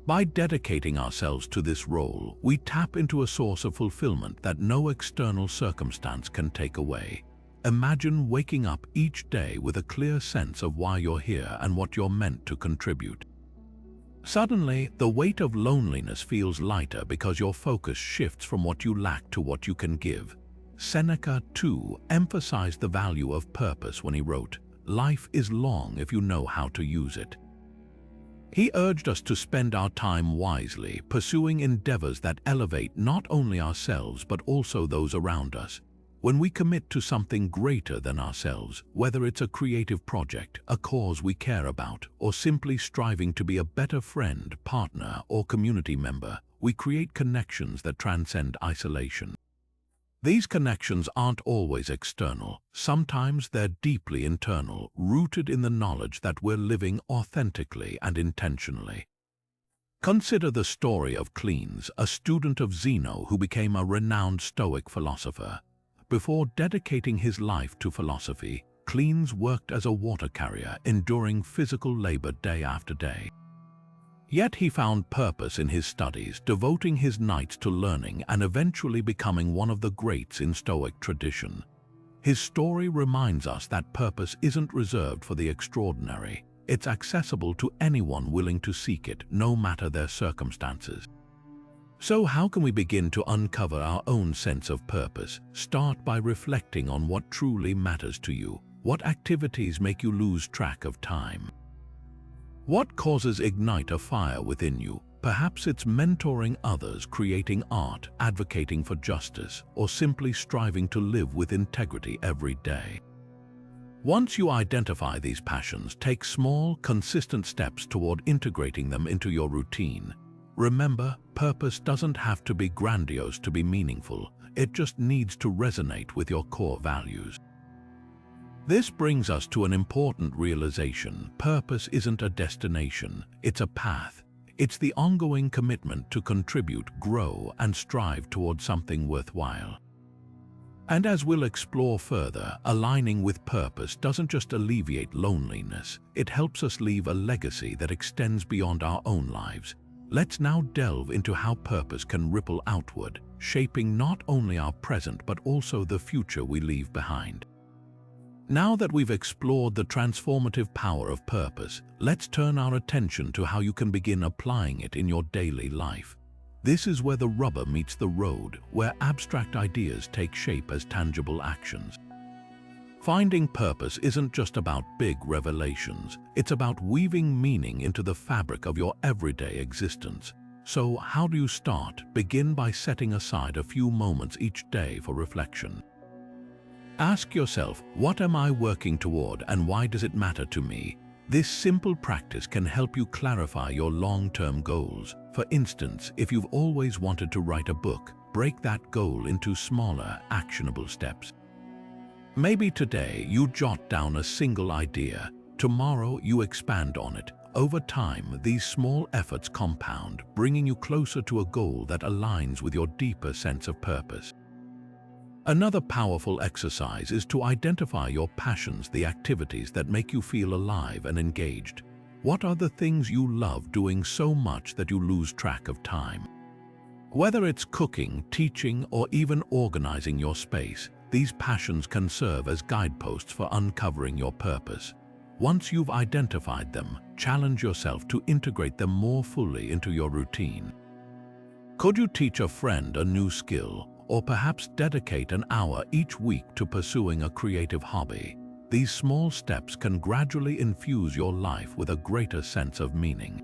By dedicating ourselves to this role, we tap into a source of fulfillment that no external circumstance can take away. Imagine waking up each day with a clear sense of why you're here and what you're meant to contribute. Suddenly, the weight of loneliness feels lighter because your focus shifts from what you lack to what you can give. Seneca, too, emphasized the value of purpose when he wrote, "Life is long if you know how to use it." He urged us to spend our time wisely, pursuing endeavors that elevate not only ourselves but also those around us. When we commit to something greater than ourselves, whether it's a creative project, a cause we care about, or simply striving to be a better friend, partner, or community member, we create connections that transcend isolation. These connections aren't always external. Sometimes they're deeply internal, rooted in the knowledge that we're living authentically and intentionally. Consider the story of Cleans, a student of Zeno who became a renowned Stoic philosopher. Before dedicating his life to philosophy, Cleans worked as a water carrier, enduring physical labor day after day. Yet he found purpose in his studies, devoting his nights to learning and eventually becoming one of the greats in Stoic tradition. His story reminds us that purpose isn't reserved for the extraordinary. It's accessible to anyone willing to seek it, no matter their circumstances. So how can we begin to uncover our own sense of purpose? Start by reflecting on what truly matters to you. What activities make you lose track of time? What causes ignite a fire within you? Perhaps it's mentoring others, creating art, advocating for justice, or simply striving to live with integrity every day. Once you identify these passions, take small, consistent steps toward integrating them into your routine. Remember, purpose doesn't have to be grandiose to be meaningful. It just needs to resonate with your core values. This brings us to an important realization. Purpose isn't a destination, it's a path. It's the ongoing commitment to contribute, grow, and strive towards something worthwhile. And as we'll explore further, aligning with purpose doesn't just alleviate loneliness, it helps us leave a legacy that extends beyond our own lives. Let's now delve into how purpose can ripple outward, shaping not only our present but also the future we leave behind. Now that we've explored the transformative power of purpose, let's turn our attention to how you can begin applying it in your daily life. This is where the rubber meets the road, where abstract ideas take shape as tangible actions. Finding purpose isn't just about big revelations, it's about weaving meaning into the fabric of your everyday existence. So, how do you start? Begin by setting aside a few moments each day for reflection. Ask yourself, what am I working toward and why does it matter to me? This simple practice can help you clarify your long-term goals. For instance, if you've always wanted to write a book, break that goal into smaller, actionable steps. Maybe today you jot down a single idea. Tomorrow you expand on it. Over time, these small efforts compound, bringing you closer to a goal that aligns with your deeper sense of purpose. Another powerful exercise is to identify your passions, the activities that make you feel alive and engaged. What are the things you love doing so much that you lose track of time? Whether it's cooking, teaching, or even organizing your space, these passions can serve as guideposts for uncovering your purpose. Once you've identified them, challenge yourself to integrate them more fully into your routine. Could you teach a friend a new skill? Or perhaps dedicate an hour each week to pursuing a creative hobby? These small steps can gradually infuse your life with a greater sense of meaning.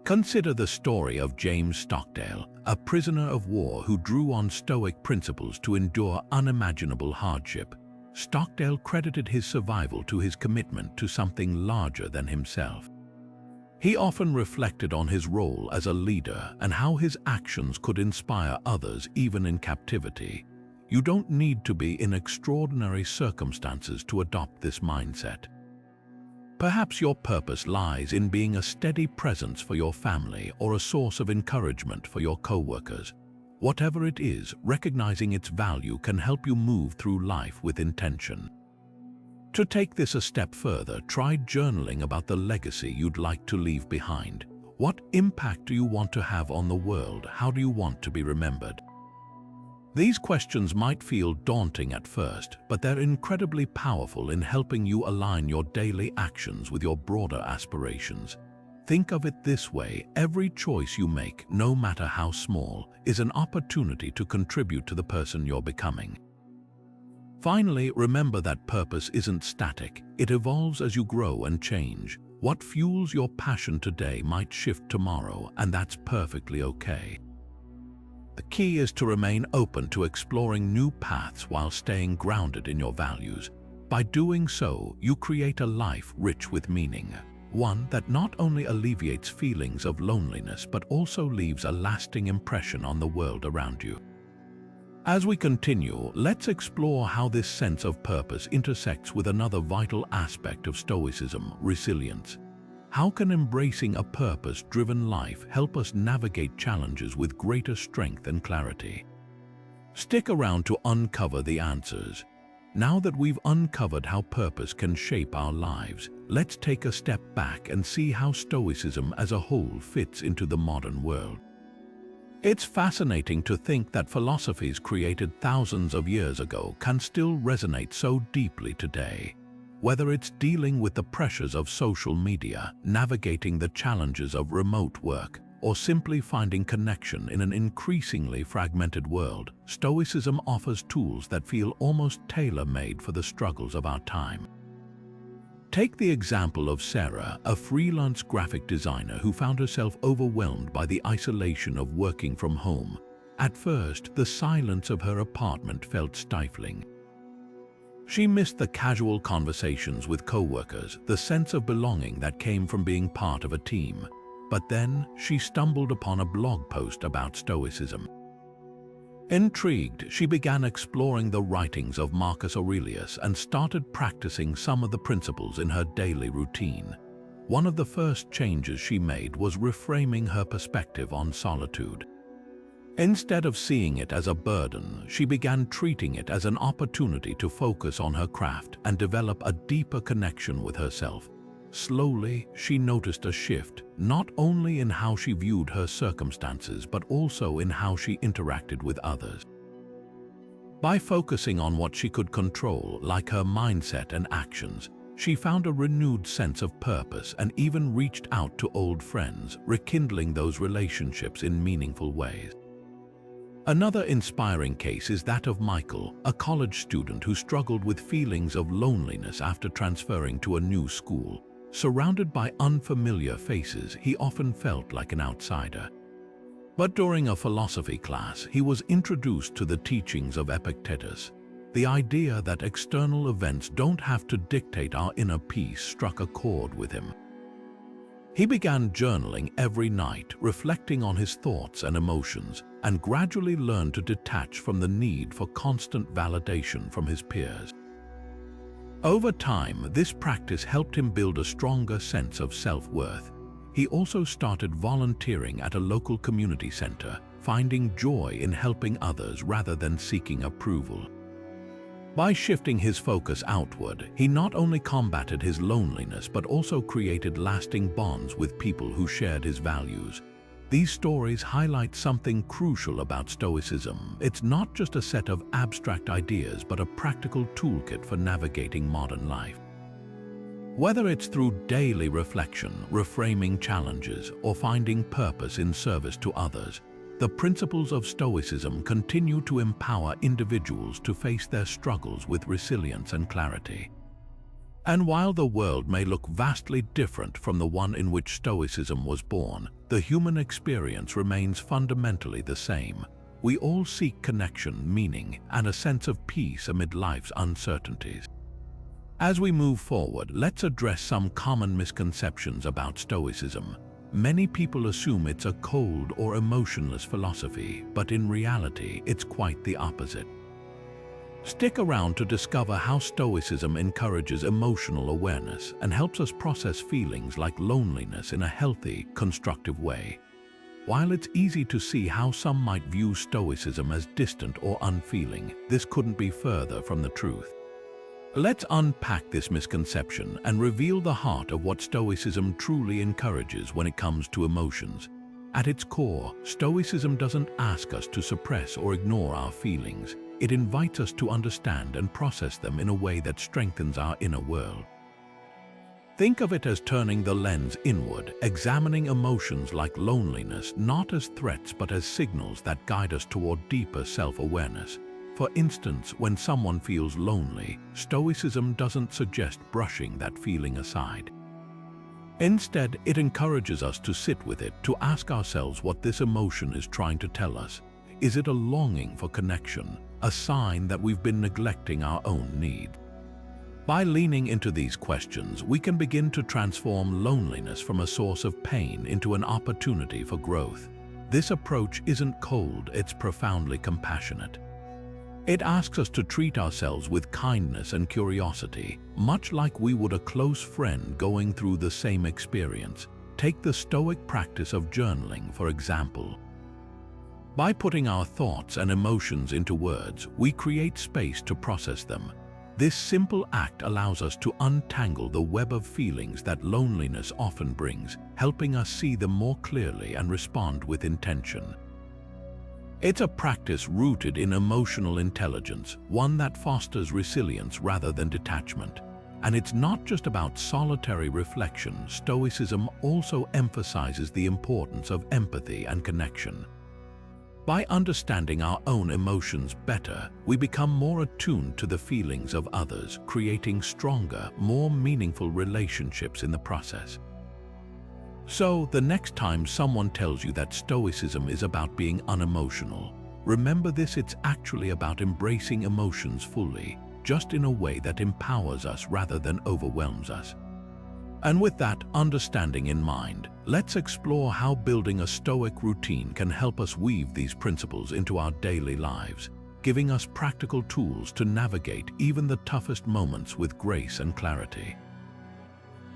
Consider the story of James Stockdale, a prisoner of war who drew on Stoic principles to endure unimaginable hardship. Stockdale credited his survival to his commitment to something larger than himself. He often reflected on his role as a leader and how his actions could inspire others even in captivity. You don't need to be in extraordinary circumstances to adopt this mindset. Perhaps your purpose lies in being a steady presence for your family or a source of encouragement for your co-workers. Whatever it is, recognizing its value can help you move through life with intention. To take this a step further, try journaling about the legacy you'd like to leave behind. What impact do you want to have on the world? How do you want to be remembered? These questions might feel daunting at first, but they're incredibly powerful in helping you align your daily actions with your broader aspirations. Think of it this way: every choice you make, no matter how small, is an opportunity to contribute to the person you're becoming. Finally, remember that purpose isn't static. It evolves as you grow and change. What fuels your passion today might shift tomorrow, and that's perfectly okay. The key is to remain open to exploring new paths while staying grounded in your values. By doing so, you create a life rich with meaning, one that not only alleviates feelings of loneliness but also leaves a lasting impression on the world around you. As we continue, let's explore how this sense of purpose intersects with another vital aspect of Stoicism: resilience. How can embracing a purpose-driven life help us navigate challenges with greater strength and clarity? Stick around to uncover the answers. Now that we've uncovered how purpose can shape our lives, let's take a step back and see how Stoicism as a whole fits into the modern world. It's fascinating to think that philosophies created thousands of years ago can still resonate so deeply today. Whether it's dealing with the pressures of social media, navigating the challenges of remote work, or simply finding connection in an increasingly fragmented world, Stoicism offers tools that feel almost tailor-made for the struggles of our time. Take the example of Sarah, a freelance graphic designer who found herself overwhelmed by the isolation of working from home. At first, the silence of her apartment felt stifling. She missed the casual conversations with co-workers, the sense of belonging that came from being part of a team. But then, she stumbled upon a blog post about Stoicism. Intrigued, she began exploring the writings of Marcus Aurelius and started practicing some of the principles in her daily routine. One of the first changes she made was reframing her perspective on solitude. Instead of seeing it as a burden, she began treating it as an opportunity to focus on her craft and develop a deeper connection with herself. Slowly, she noticed a shift, not only in how she viewed her circumstances, but also in how she interacted with others. By focusing on what she could control, like her mindset and actions, she found a renewed sense of purpose and even reached out to old friends, rekindling those relationships in meaningful ways. Another inspiring case is that of Michael, a college student who struggled with feelings of loneliness after transferring to a new school. Surrounded by unfamiliar faces, he often felt like an outsider. But during a philosophy class, he was introduced to the teachings of Epictetus. The idea that external events don't have to dictate our inner peace struck a chord with him. He began journaling every night, reflecting on his thoughts and emotions, and gradually learned to detach from the need for constant validation from his peers. Over time, this practice helped him build a stronger sense of self-worth. He also started volunteering at a local community center, finding joy in helping others rather than seeking approval. By shifting his focus outward, he not only combated his loneliness but also created lasting bonds with people who shared his values. These stories highlight something crucial about Stoicism. It's not just a set of abstract ideas, but a practical toolkit for navigating modern life. Whether it's through daily reflection, reframing challenges, or finding purpose in service to others, the principles of Stoicism continue to empower individuals to face their struggles with resilience and clarity. And while the world may look vastly different from the one in which Stoicism was born, the human experience remains fundamentally the same. We all seek connection, meaning, and a sense of peace amid life's uncertainties. As we move forward, let's address some common misconceptions about Stoicism. Many people assume it's a cold or emotionless philosophy, but in reality, it's quite the opposite. Stick around to discover how Stoicism encourages emotional awareness and helps us process feelings like loneliness in a healthy, constructive way. While it's easy to see how some might view Stoicism as distant or unfeeling, this couldn't be further from the truth. Let's unpack this misconception and reveal the heart of what Stoicism truly encourages when it comes to emotions. At its core, Stoicism doesn't ask us to suppress or ignore our feelings. It invites us to understand and process them in a way that strengthens our inner world. Think of it as turning the lens inward, examining emotions like loneliness not as threats but as signals that guide us toward deeper self-awareness. For instance, when someone feels lonely, Stoicism doesn't suggest brushing that feeling aside. Instead, it encourages us to sit with it, to ask ourselves what this emotion is trying to tell us. Is it a longing for connection, a sign that we've been neglecting our own needs? By leaning into these questions, we can begin to transform loneliness from a source of pain into an opportunity for growth. This approach isn't cold, it's profoundly compassionate. It asks us to treat ourselves with kindness and curiosity, much like we would a close friend going through the same experience. Take the Stoic practice of journaling, for example. By putting our thoughts and emotions into words, we create space to process them. This simple act allows us to untangle the web of feelings that loneliness often brings, helping us see them more clearly and respond with intention. It's a practice rooted in emotional intelligence, one that fosters resilience rather than detachment. And it's not just about solitary reflection. Stoicism also emphasizes the importance of empathy and connection. By understanding our own emotions better, we become more attuned to the feelings of others, creating stronger, more meaningful relationships in the process. So, the next time someone tells you that Stoicism is about being unemotional, remember this: it's actually about embracing emotions fully, just in a way that empowers us rather than overwhelms us. And with that understanding in mind, let's explore how building a Stoic routine can help us weave these principles into our daily lives, giving us practical tools to navigate even the toughest moments with grace and clarity.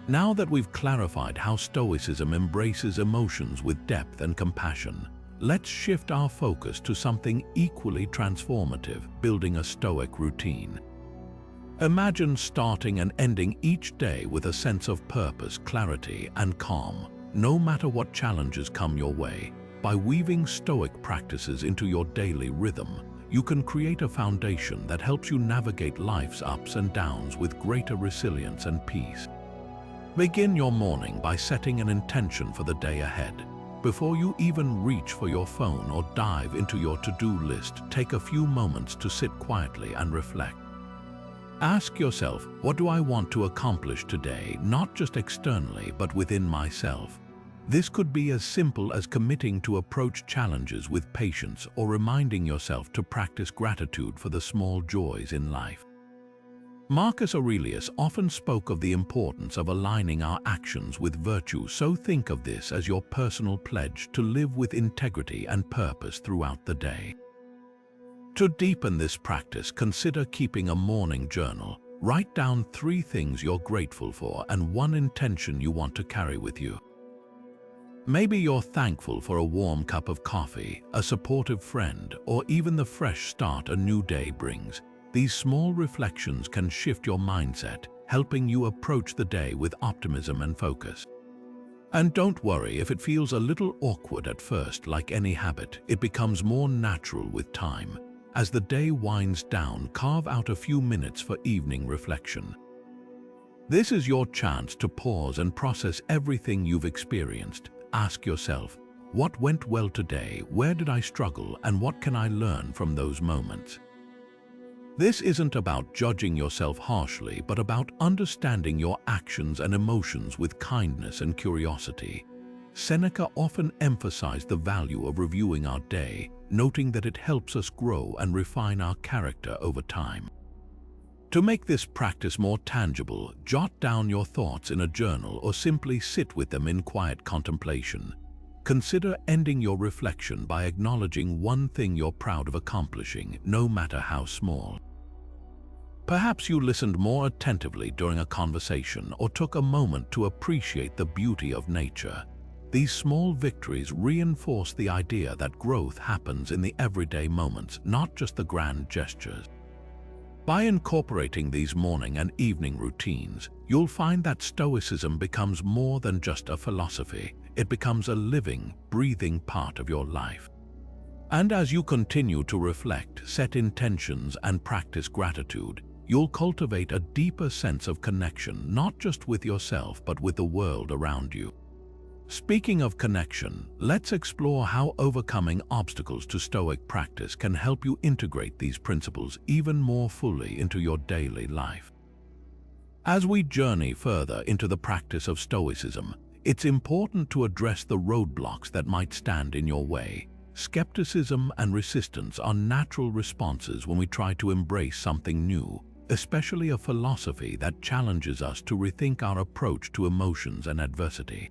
Now that we've clarified how Stoicism embraces emotions with depth and compassion, let's shift our focus to something equally transformative: building a Stoic routine. Imagine starting and ending each day with a sense of purpose, clarity, and calm, no matter what challenges come your way. By weaving Stoic practices into your daily rhythm, you can create a foundation that helps you navigate life's ups and downs with greater resilience and peace. Begin your morning by setting an intention for the day ahead. Before you even reach for your phone or dive into your to-do list, take a few moments to sit quietly and reflect. Ask yourself, what do I want to accomplish today, not just externally, but within myself? This could be as simple as committing to approach challenges with patience or reminding yourself to practice gratitude for the small joys in life. Marcus Aurelius often spoke of the importance of aligning our actions with virtue, so think of this as your personal pledge to live with integrity and purpose throughout the day. To deepen this practice, consider keeping a morning journal. Write down 3 things you're grateful for and 1 intention you want to carry with you. Maybe you're thankful for a warm cup of coffee, a supportive friend, or even the fresh start a new day brings. These small reflections can shift your mindset, helping you approach the day with optimism and focus. And don't worry if it feels a little awkward at first. Like any habit, it becomes more natural with time. As the day winds down, carve out a few minutes for evening reflection. This is your chance to pause and process everything you've experienced. Ask yourself, what went well today, where did I struggle, and what can I learn from those moments? This isn't about judging yourself harshly, but about understanding your actions and emotions with kindness and curiosity. Seneca often emphasized the value of reviewing our day, noting that it helps us grow and refine our character over time. To make this practice more tangible, jot down your thoughts in a journal or simply sit with them in quiet contemplation. Consider ending your reflection by acknowledging 1 thing you're proud of accomplishing, no matter how small. Perhaps you listened more attentively during a conversation or took a moment to appreciate the beauty of nature. These small victories reinforce the idea that growth happens in the everyday moments, not just the grand gestures. By incorporating these morning and evening routines, you'll find that Stoicism becomes more than just a philosophy. It becomes a living, breathing part of your life. And as you continue to reflect, set intentions, and practice gratitude, you'll cultivate a deeper sense of connection, not just with yourself, but with the world around you. Speaking of connection, let's explore how overcoming obstacles to Stoic practice can help you integrate these principles even more fully into your daily life. As we journey further into the practice of Stoicism, it's important to address the roadblocks that might stand in your way. Skepticism and resistance are natural responses when we try to embrace something new, especially a philosophy that challenges us to rethink our approach to emotions and adversity.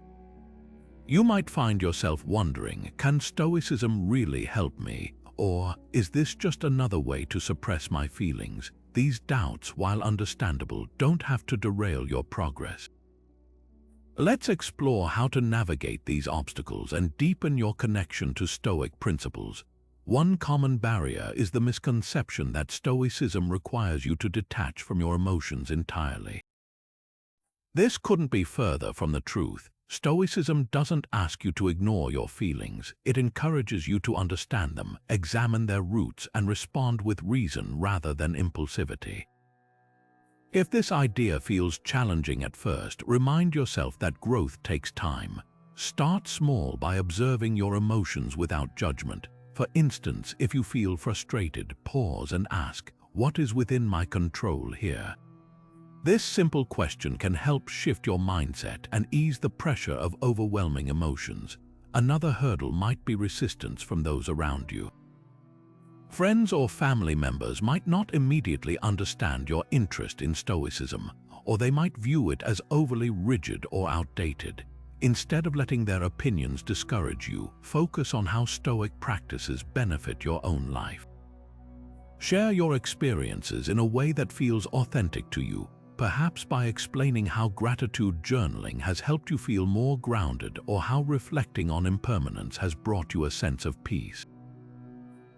You might find yourself wondering, can Stoicism really help me? Or is this just another way to suppress my feelings? These doubts, while understandable, don't have to derail your progress. Let's explore how to navigate these obstacles and deepen your connection to Stoic principles. One common barrier is the misconception that Stoicism requires you to detach from your emotions entirely. This couldn't be further from the truth. Stoicism doesn't ask you to ignore your feelings. It encourages you to understand them, examine their roots, and respond with reason rather than impulsivity. If this idea feels challenging at first, remind yourself that growth takes time. Start small by observing your emotions without judgment. For instance, if you feel frustrated, pause and ask, "What is within my control here?" This simple question can help shift your mindset and ease the pressure of overwhelming emotions. Another hurdle might be resistance from those around you. Friends or family members might not immediately understand your interest in Stoicism, or they might view it as overly rigid or outdated. Instead of letting their opinions discourage you, focus on how Stoic practices benefit your own life. Share your experiences in a way that feels authentic to you, perhaps by explaining how gratitude journaling has helped you feel more grounded or how reflecting on impermanence has brought you a sense of peace.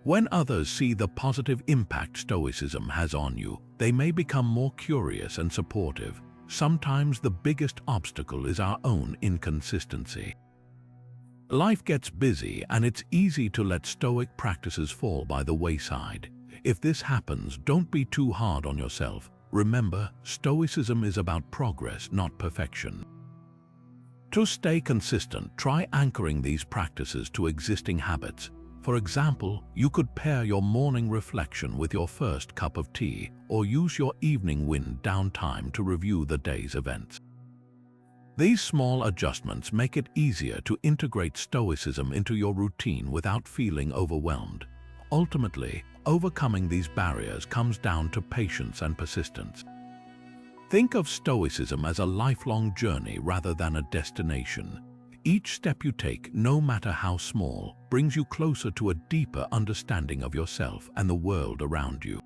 When others see the positive impact Stoicism has on you, they may become more curious and supportive. Sometimes the biggest obstacle is our own inconsistency. Life gets busy and it's easy to let Stoic practices fall by the wayside. If this happens, don't be too hard on yourself. Remember, Stoicism is about progress, not perfection. To stay consistent, try anchoring these practices to existing habits. For example, you could pair your morning reflection with your first cup of tea, or use your evening wind down time to review the day's events. These small adjustments make it easier to integrate Stoicism into your routine without feeling overwhelmed. Ultimately, overcoming these barriers comes down to patience and persistence. Think of Stoicism as a lifelong journey rather than a destination. Each step you take, no matter how small, brings you closer to a deeper understanding of yourself and the world around you.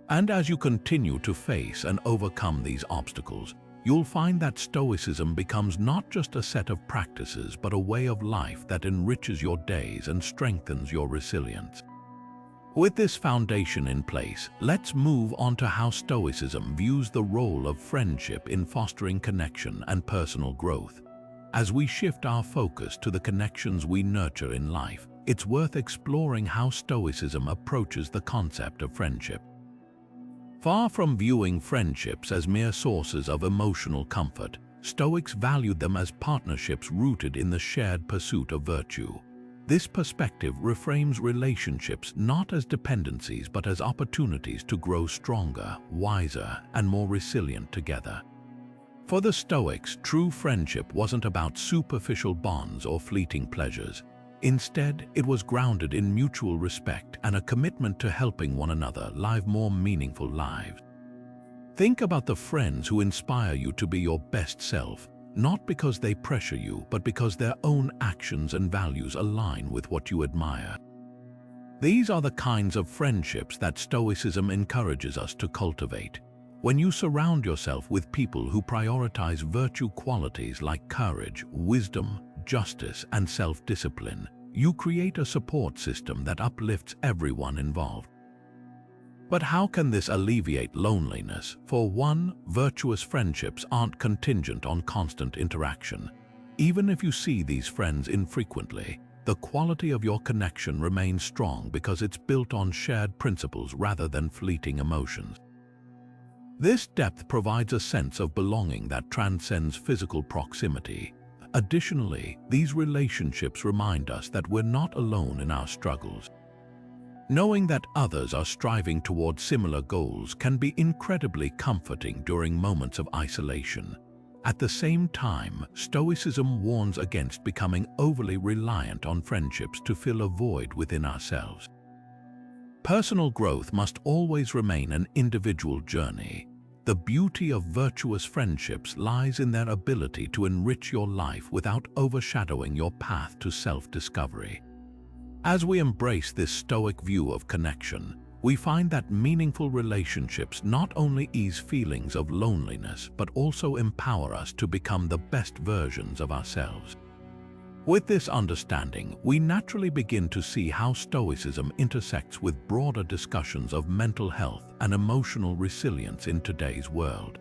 And as you continue to face and overcome these obstacles, you'll find that Stoicism becomes not just a set of practices, but a way of life that enriches your days and strengthens your resilience. With this foundation in place, let's move on to how Stoicism views the role of friendship in fostering connection and personal growth. As we shift our focus to the connections we nurture in life, it's worth exploring how Stoicism approaches the concept of friendship. Far from viewing friendships as mere sources of emotional comfort, Stoics valued them as partnerships rooted in the shared pursuit of virtue. This perspective reframes relationships not as dependencies but as opportunities to grow stronger, wiser, and more resilient together. For the Stoics, true friendship wasn't about superficial bonds or fleeting pleasures. Instead, it was grounded in mutual respect and a commitment to helping one another live more meaningful lives. Think about the friends who inspire you to be your best self, not because they pressure you, but because their own actions and values align with what you admire. These are the kinds of friendships that Stoicism encourages us to cultivate. When you surround yourself with people who prioritize virtue qualities like courage, wisdom, justice, and self-discipline, you create a support system that uplifts everyone involved. But how can this alleviate loneliness? For one, virtuous friendships aren't contingent on constant interaction. Even if you see these friends infrequently, the quality of your connection remains strong because it's built on shared principles rather than fleeting emotions. This depth provides a sense of belonging that transcends physical proximity. Additionally, these relationships remind us that we're not alone in our struggles. Knowing that others are striving toward similar goals can be incredibly comforting during moments of isolation. At the same time, Stoicism warns against becoming overly reliant on friendships to fill a void within ourselves. Personal growth must always remain an individual journey. The beauty of virtuous friendships lies in their ability to enrich your life without overshadowing your path to self-discovery. As we embrace this Stoic view of connection, we find that meaningful relationships not only ease feelings of loneliness but also empower us to become the best versions of ourselves. With this understanding, we naturally begin to see how Stoicism intersects with broader discussions of mental health and emotional resilience in today's world.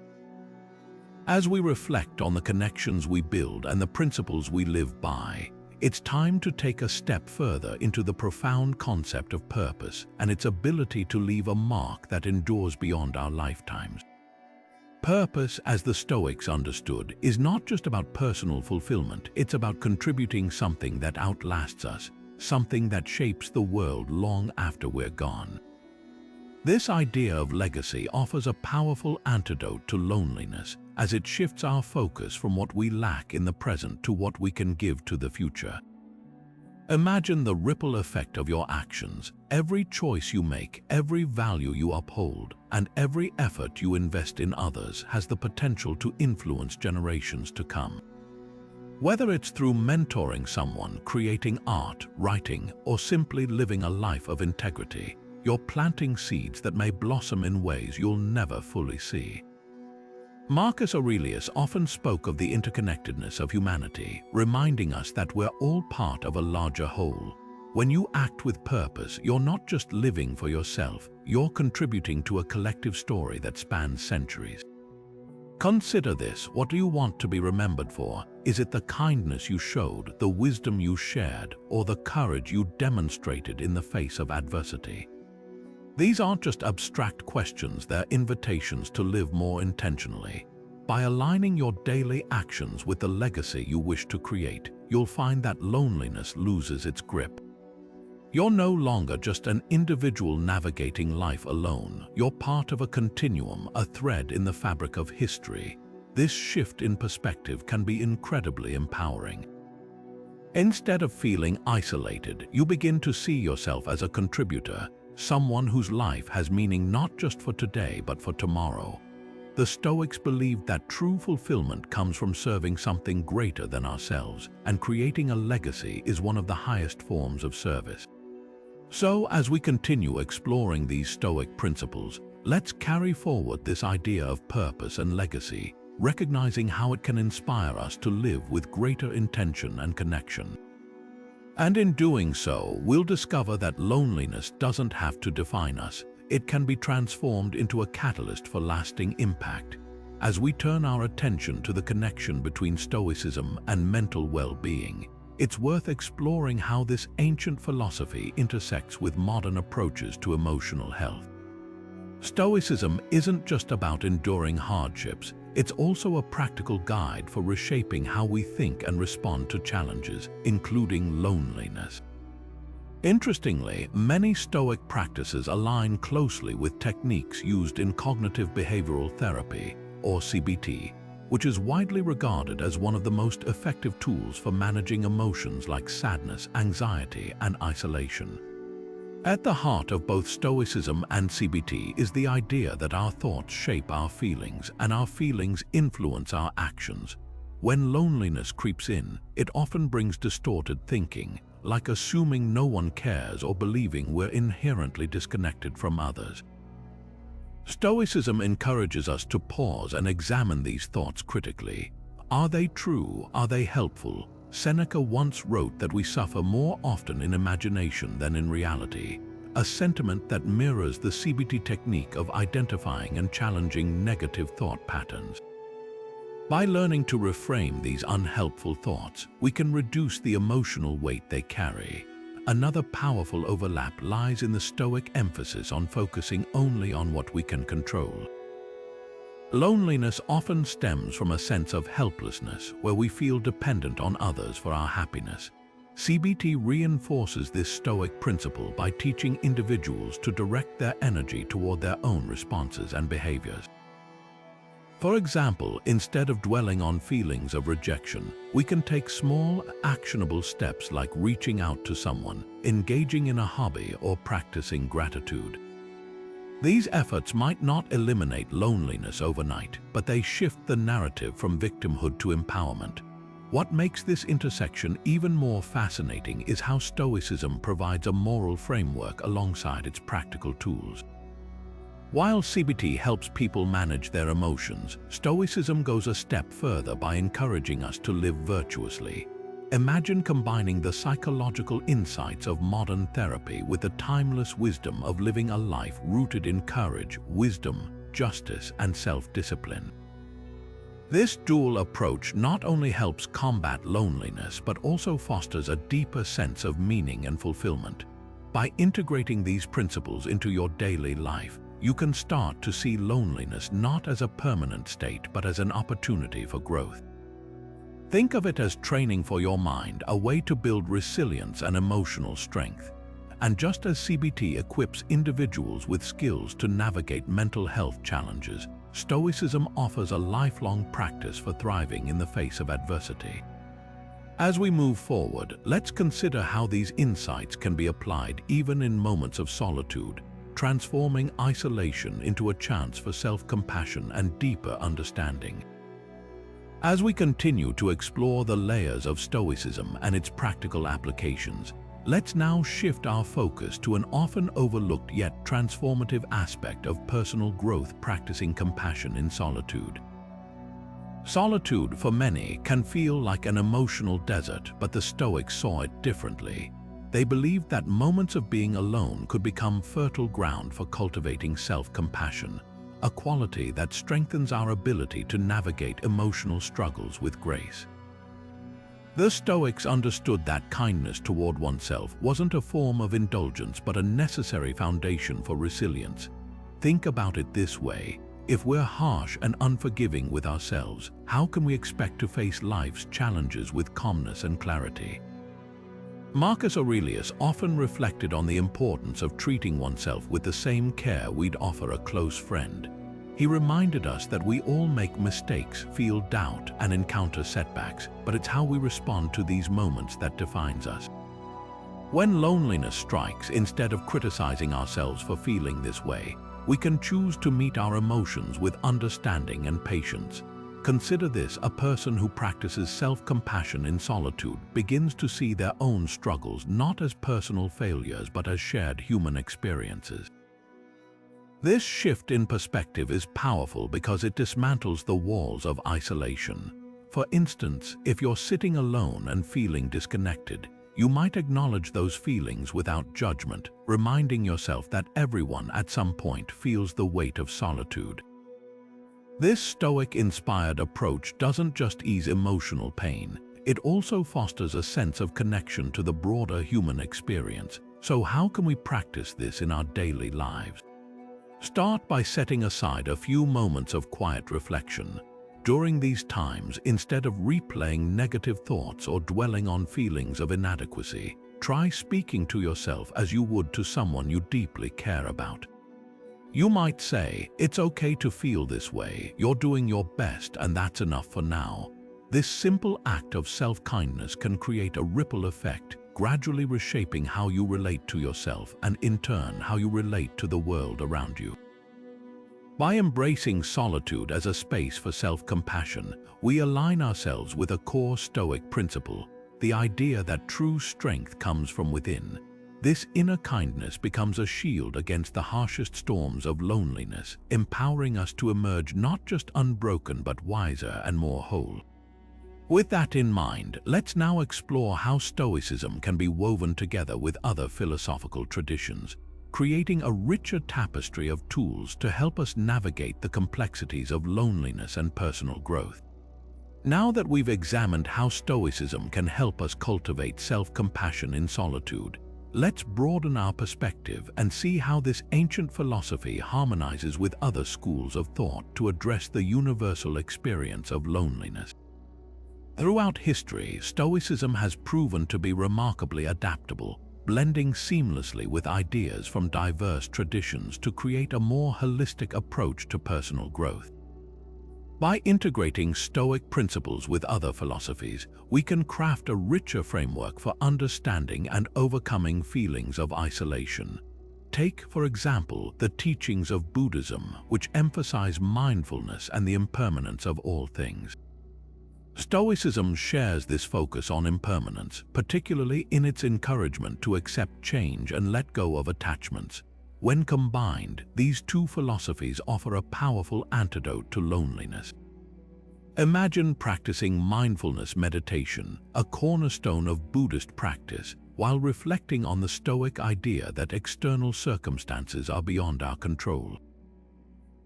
As we reflect on the connections we build and the principles we live by, it's time to take a step further into the profound concept of purpose and its ability to leave a mark that endures beyond our lifetimes. Purpose, as the Stoics understood, is not just about personal fulfillment, it's about contributing something that outlasts us, something that shapes the world long after we're gone. This idea of legacy offers a powerful antidote to loneliness, as it shifts our focus from what we lack in the present to what we can give to the future. Imagine the ripple effect of your actions. Every choice you make, every value you uphold, and every effort you invest in others has the potential to influence generations to come. Whether it's through mentoring someone, creating art, writing, or simply living a life of integrity, you're planting seeds that may blossom in ways you'll never fully see. Marcus Aurelius often spoke of the interconnectedness of humanity, reminding us that we're all part of a larger whole. When you act with purpose, you're not just living for yourself, you're contributing to a collective story that spans centuries. Consider this: what do you want to be remembered for? Is it the kindness you showed, the wisdom you shared, or the courage you demonstrated in the face of adversity? These aren't just abstract questions, they're invitations to live more intentionally. By aligning your daily actions with the legacy you wish to create, you'll find that loneliness loses its grip. You're no longer just an individual navigating life alone. You're part of a continuum, a thread in the fabric of history. This shift in perspective can be incredibly empowering. Instead of feeling isolated, you begin to see yourself as a contributor, someone whose life has meaning not just for today but for tomorrow. The Stoics believed that true fulfillment comes from serving something greater than ourselves, and creating a legacy is one of the highest forms of service. So, as we continue exploring these Stoic principles, let's carry forward this idea of purpose and legacy, recognizing how it can inspire us to live with greater intention and connection. And in doing so, we'll discover that loneliness doesn't have to define us. It can be transformed into a catalyst for lasting impact. As we turn our attention to the connection between Stoicism and mental well-being, it's worth exploring how this ancient philosophy intersects with modern approaches to emotional health. Stoicism isn't just about enduring hardships, it's also a practical guide for reshaping how we think and respond to challenges, including loneliness. Interestingly, many Stoic practices align closely with techniques used in cognitive behavioral therapy, or CBT, which is widely regarded as one of the most effective tools for managing emotions like sadness, anxiety, and isolation. At the heart of both Stoicism and CBT is the idea that our thoughts shape our feelings and our feelings influence our actions. When loneliness creeps in, it often brings distorted thinking, like assuming no one cares or believing we're inherently disconnected from others. Stoicism encourages us to pause and examine these thoughts critically. Are they true? Are they helpful? Seneca once wrote that we suffer more often in imagination than in reality, a sentiment that mirrors the CBT technique of identifying and challenging negative thought patterns. By learning to reframe these unhelpful thoughts, we can reduce the emotional weight they carry. Another powerful overlap lies in the Stoic emphasis on focusing only on what we can control. Loneliness often stems from a sense of helplessness, where we feel dependent on others for our happiness. CBT reinforces this Stoic principle by teaching individuals to direct their energy toward their own responses and behaviors. For example, instead of dwelling on feelings of rejection, we can take small, actionable steps like reaching out to someone, engaging in a hobby, or practicing gratitude. These efforts might not eliminate loneliness overnight, but they shift the narrative from victimhood to empowerment. What makes this intersection even more fascinating is how Stoicism provides a moral framework alongside its practical tools. While CBT helps people manage their emotions, Stoicism goes a step further by encouraging us to live virtuously. Imagine combining the psychological insights of modern therapy with the timeless wisdom of living a life rooted in courage, wisdom, justice, and self-discipline. This dual approach not only helps combat loneliness but also fosters a deeper sense of meaning and fulfillment. By integrating these principles into your daily life, you can start to see loneliness not as a permanent state but as an opportunity for growth. Think of it as training for your mind, a way to build resilience and emotional strength. And just as CBT equips individuals with skills to navigate mental health challenges, Stoicism offers a lifelong practice for thriving in the face of adversity. As we move forward, let's consider how these insights can be applied even in moments of solitude, transforming isolation into a chance for self-compassion and deeper understanding. As we continue to explore the layers of Stoicism and its practical applications, let's now shift our focus to an often overlooked yet transformative aspect of personal growth: practicing compassion in solitude. Solitude, for many, can feel like an emotional desert, but the Stoics saw it differently. They believed that moments of being alone could become fertile ground for cultivating self-compassion, a quality that strengthens our ability to navigate emotional struggles with grace. The Stoics understood that kindness toward oneself wasn't a form of indulgence but a necessary foundation for resilience. Think about it this way: if we're harsh and unforgiving with ourselves, how can we expect to face life's challenges with calmness and clarity? Marcus Aurelius often reflected on the importance of treating oneself with the same care we'd offer a close friend. He reminded us that we all make mistakes, feel doubt, and encounter setbacks, but it's how we respond to these moments that defines us. When loneliness strikes, instead of criticizing ourselves for feeling this way, we can choose to meet our emotions with understanding and patience. Consider this: a person who practices self-compassion in solitude begins to see their own struggles not as personal failures but as shared human experiences. This shift in perspective is powerful because it dismantles the walls of isolation. For instance, if you're sitting alone and feeling disconnected, you might acknowledge those feelings without judgment, reminding yourself that everyone at some point feels the weight of solitude. This Stoic-inspired approach doesn't just ease emotional pain, it also fosters a sense of connection to the broader human experience. So how can we practice this in our daily lives? Start by setting aside a few moments of quiet reflection. During these times, instead of replaying negative thoughts or dwelling on feelings of inadequacy, try speaking to yourself as you would to someone you deeply care about. You might say, "It's okay to feel this way, you're doing your best and that's enough for now." This simple act of self-kindness can create a ripple effect, gradually reshaping how you relate to yourself and in turn how you relate to the world around you. By embracing solitude as a space for self-compassion, we align ourselves with a core Stoic principle, the idea that true strength comes from within. This inner kindness becomes a shield against the harshest storms of loneliness, empowering us to emerge not just unbroken but wiser and more whole. With that in mind, let's now explore how Stoicism can be woven together with other philosophical traditions, creating a richer tapestry of tools to help us navigate the complexities of loneliness and personal growth. Now that we've examined how Stoicism can help us cultivate self-compassion in solitude, let's broaden our perspective and see how this ancient philosophy harmonizes with other schools of thought to address the universal experience of loneliness. Throughout history, Stoicism has proven to be remarkably adaptable, blending seamlessly with ideas from diverse traditions to create a more holistic approach to personal growth. By integrating Stoic principles with other philosophies, we can craft a richer framework for understanding and overcoming feelings of isolation. Take, for example, the teachings of Buddhism, which emphasize mindfulness and the impermanence of all things. Stoicism shares this focus on impermanence, particularly in its encouragement to accept change and let go of attachments. When combined, these two philosophies offer a powerful antidote to loneliness. Imagine practicing mindfulness meditation, a cornerstone of Buddhist practice, while reflecting on the Stoic idea that external circumstances are beyond our control.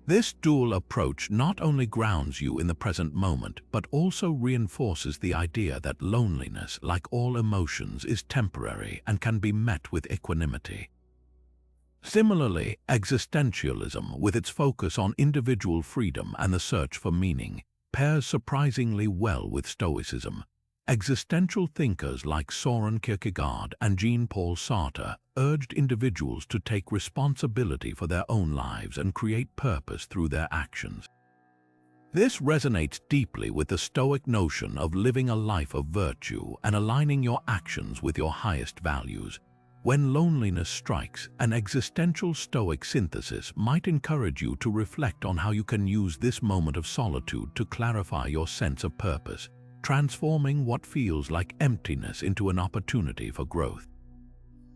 This dual approach not only grounds you in the present moment, but also reinforces the idea that loneliness, like all emotions, is temporary and can be met with equanimity. Similarly, existentialism, with its focus on individual freedom and the search for meaning, pairs surprisingly well with Stoicism. Existential thinkers like Soren Kierkegaard and Jean-Paul Sartre urged individuals to take responsibility for their own lives and create purpose through their actions. This resonates deeply with the Stoic notion of living a life of virtue and aligning your actions with your highest values. When loneliness strikes, an existential Stoic synthesis might encourage you to reflect on how you can use this moment of solitude to clarify your sense of purpose, transforming what feels like emptiness into an opportunity for growth.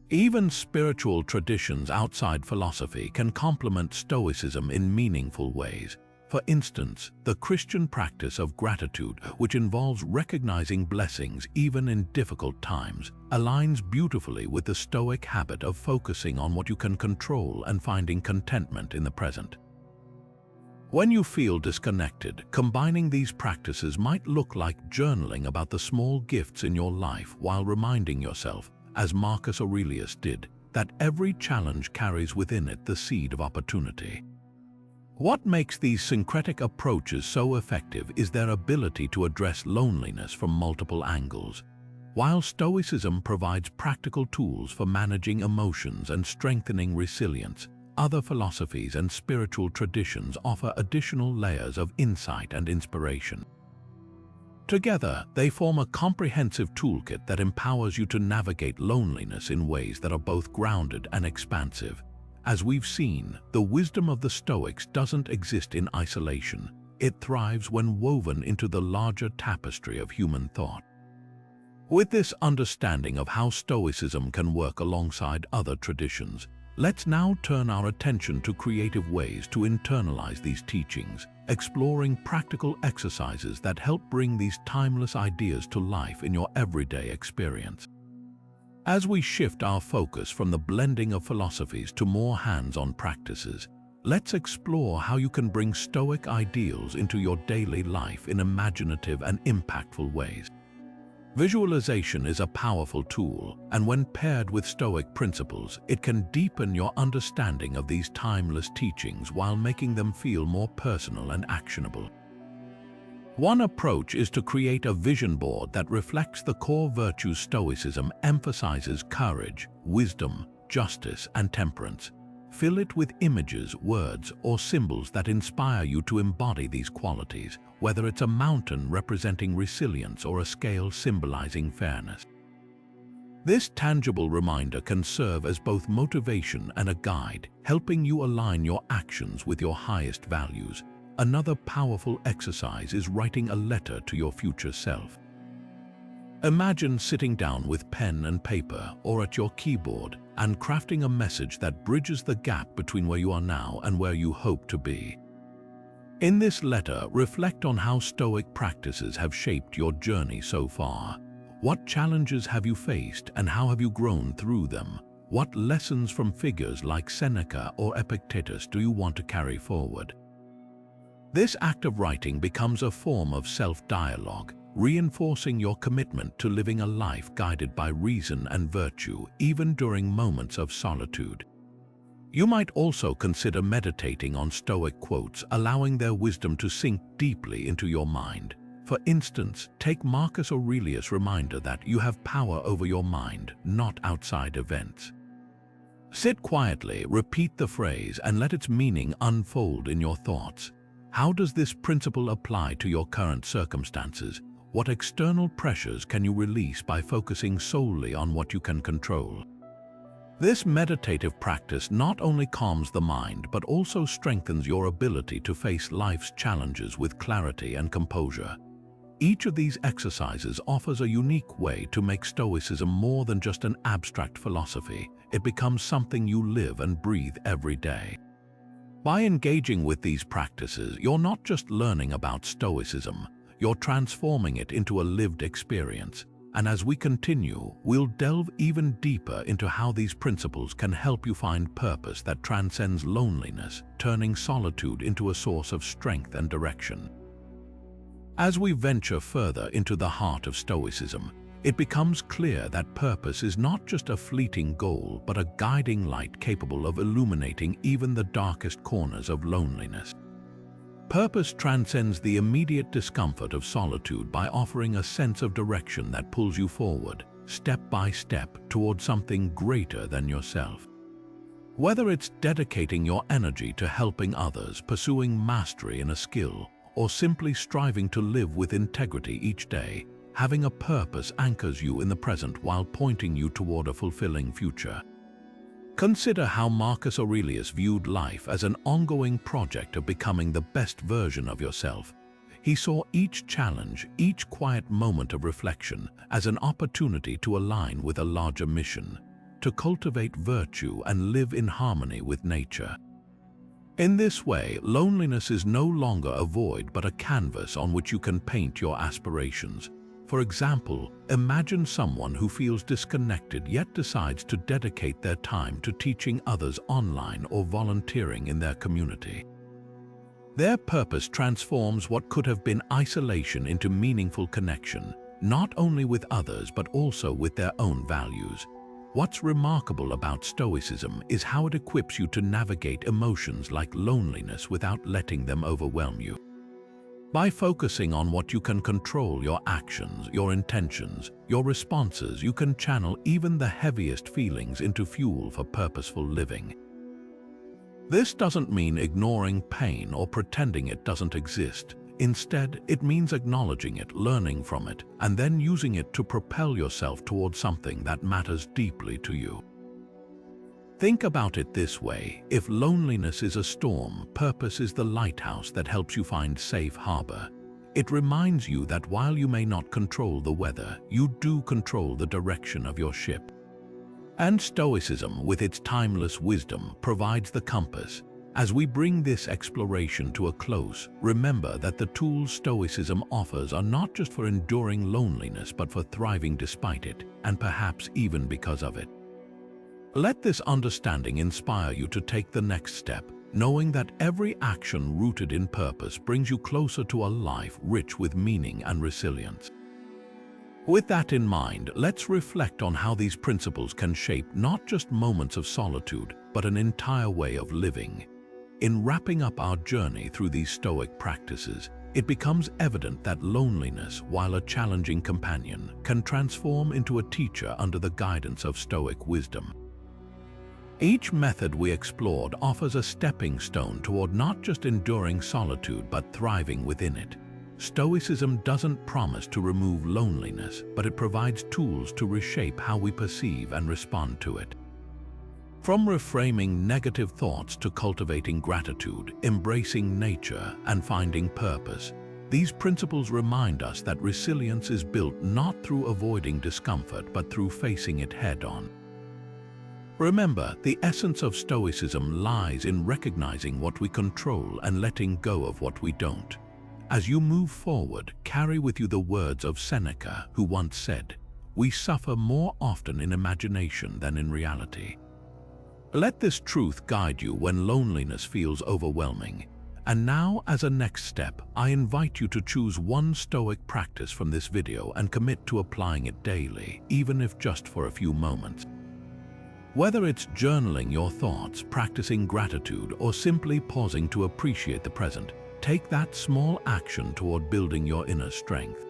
Even spiritual traditions outside philosophy can complement Stoicism in meaningful ways. For instance, the Christian practice of gratitude, which involves recognizing blessings even in difficult times, aligns beautifully with the Stoic habit of focusing on what you can control and finding contentment in the present. When you feel disconnected, combining these practices might look like journaling about the small gifts in your life while reminding yourself, as Marcus Aurelius did, that every challenge carries within it the seed of opportunity. What makes these syncretic approaches so effective is their ability to address loneliness from multiple angles. While Stoicism provides practical tools for managing emotions and strengthening resilience, other philosophies and spiritual traditions offer additional layers of insight and inspiration. Together, they form a comprehensive toolkit that empowers you to navigate loneliness in ways that are both grounded and expansive. As we've seen, the wisdom of the Stoics doesn't exist in isolation. It thrives when woven into the larger tapestry of human thought. With this understanding of how Stoicism can work alongside other traditions, let's now turn our attention to creative ways to internalize these teachings, exploring practical exercises that help bring these timeless ideas to life in your everyday experience. As we shift our focus from the blending of philosophies to more hands-on practices, let's explore how you can bring Stoic ideals into your daily life in imaginative and impactful ways. Visualization is a powerful tool, and when paired with Stoic principles, it can deepen your understanding of these timeless teachings while making them feel more personal and actionable. One approach is to create a vision board that reflects the core virtues Stoicism emphasizes: courage, wisdom, justice, and temperance. Fill it with images, words, or symbols that inspire you to embody these qualities, whether it's a mountain representing resilience or a scale symbolizing fairness. This tangible reminder can serve as both motivation and a guide, helping you align your actions with your highest values. Another powerful exercise is writing a letter to your future self. Imagine sitting down with pen and paper or at your keyboard and crafting a message that bridges the gap between where you are now and where you hope to be. In this letter, reflect on how Stoic practices have shaped your journey so far. What challenges have you faced and how have you grown through them? What lessons from figures like Seneca or Epictetus do you want to carry forward? This act of writing becomes a form of self-dialogue, reinforcing your commitment to living a life guided by reason and virtue, even during moments of solitude. You might also consider meditating on Stoic quotes, allowing their wisdom to sink deeply into your mind. For instance, take Marcus Aurelius' reminder that you have power over your mind, not outside events. Sit quietly, repeat the phrase, and let its meaning unfold in your thoughts. How does this principle apply to your current circumstances? What external pressures can you release by focusing solely on what you can control? This meditative practice not only calms the mind, but also strengthens your ability to face life's challenges with clarity and composure. Each of these exercises offers a unique way to make Stoicism more than just an abstract philosophy. It becomes something you live and breathe every day. By engaging with these practices, you're not just learning about Stoicism, you're transforming it into a lived experience. And as we continue, we'll delve even deeper into how these principles can help you find purpose that transcends loneliness, turning solitude into a source of strength and direction. As we venture further into the heart of Stoicism, it becomes clear that purpose is not just a fleeting goal, but a guiding light capable of illuminating even the darkest corners of loneliness. Purpose transcends the immediate discomfort of solitude by offering a sense of direction that pulls you forward, step by step, towards something greater than yourself. Whether it's dedicating your energy to helping others, pursuing mastery in a skill, or simply striving to live with integrity each day, having a purpose anchors you in the present while pointing you toward a fulfilling future. Consider how Marcus Aurelius viewed life as an ongoing project of becoming the best version of yourself. He saw each challenge, each quiet moment of reflection, as an opportunity to align with a larger mission, to cultivate virtue and live in harmony with nature. In this way, loneliness is no longer a void but a canvas on which you can paint your aspirations. For example, imagine someone who feels disconnected yet decides to dedicate their time to teaching others online or volunteering in their community. Their purpose transforms what could have been isolation into meaningful connection, not only with others but also with their own values. What's remarkable about Stoicism is how it equips you to navigate emotions like loneliness without letting them overwhelm you. By focusing on what you can control, your actions, your intentions, your responses, you can channel even the heaviest feelings into fuel for purposeful living. This doesn't mean ignoring pain or pretending it doesn't exist. Instead, it means acknowledging it, learning from it, and then using it to propel yourself towards something that matters deeply to you. Think about it this way: if loneliness is a storm, purpose is the lighthouse that helps you find safe harbor. It reminds you that while you may not control the weather, you do control the direction of your ship. And Stoicism, with its timeless wisdom, provides the compass. As we bring this exploration to a close, remember that the tools Stoicism offers are not just for enduring loneliness but for thriving despite it, and perhaps even because of it. Let this understanding inspire you to take the next step, knowing that every action rooted in purpose brings you closer to a life rich with meaning and resilience. With that in mind, let's reflect on how these principles can shape not just moments of solitude, but an entire way of living. In wrapping up our journey through these Stoic practices, it becomes evident that loneliness, while a challenging companion, can transform into a teacher under the guidance of Stoic wisdom. Each method we explored offers a stepping stone toward not just enduring solitude but thriving within it. Stoicism doesn't promise to remove loneliness, but it provides tools to reshape how we perceive and respond to it. From reframing negative thoughts to cultivating gratitude, embracing nature, and finding purpose, these principles remind us that resilience is built not through avoiding discomfort, but through facing it head-on. Remember, the essence of Stoicism lies in recognizing what we control and letting go of what we don't. As you move forward, carry with you the words of Seneca, who once said, "We suffer more often in imagination than in reality." Let this truth guide you when loneliness feels overwhelming. And now, as a next step, I invite you to choose one Stoic practice from this video and commit to applying it daily, even if just for a few moments. Whether it's journaling your thoughts, practicing gratitude, or simply pausing to appreciate the present, take that small action toward building your inner strength.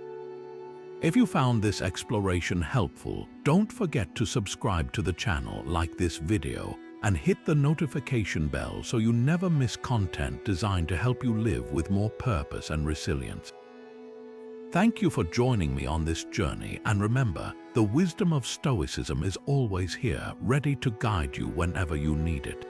If you found this exploration helpful, don't forget to subscribe to the channel, like this video, and hit the notification bell so you never miss content designed to help you live with more purpose and resilience. Thank you for joining me on this journey, and remember, the wisdom of Stoicism is always here, ready to guide you whenever you need it.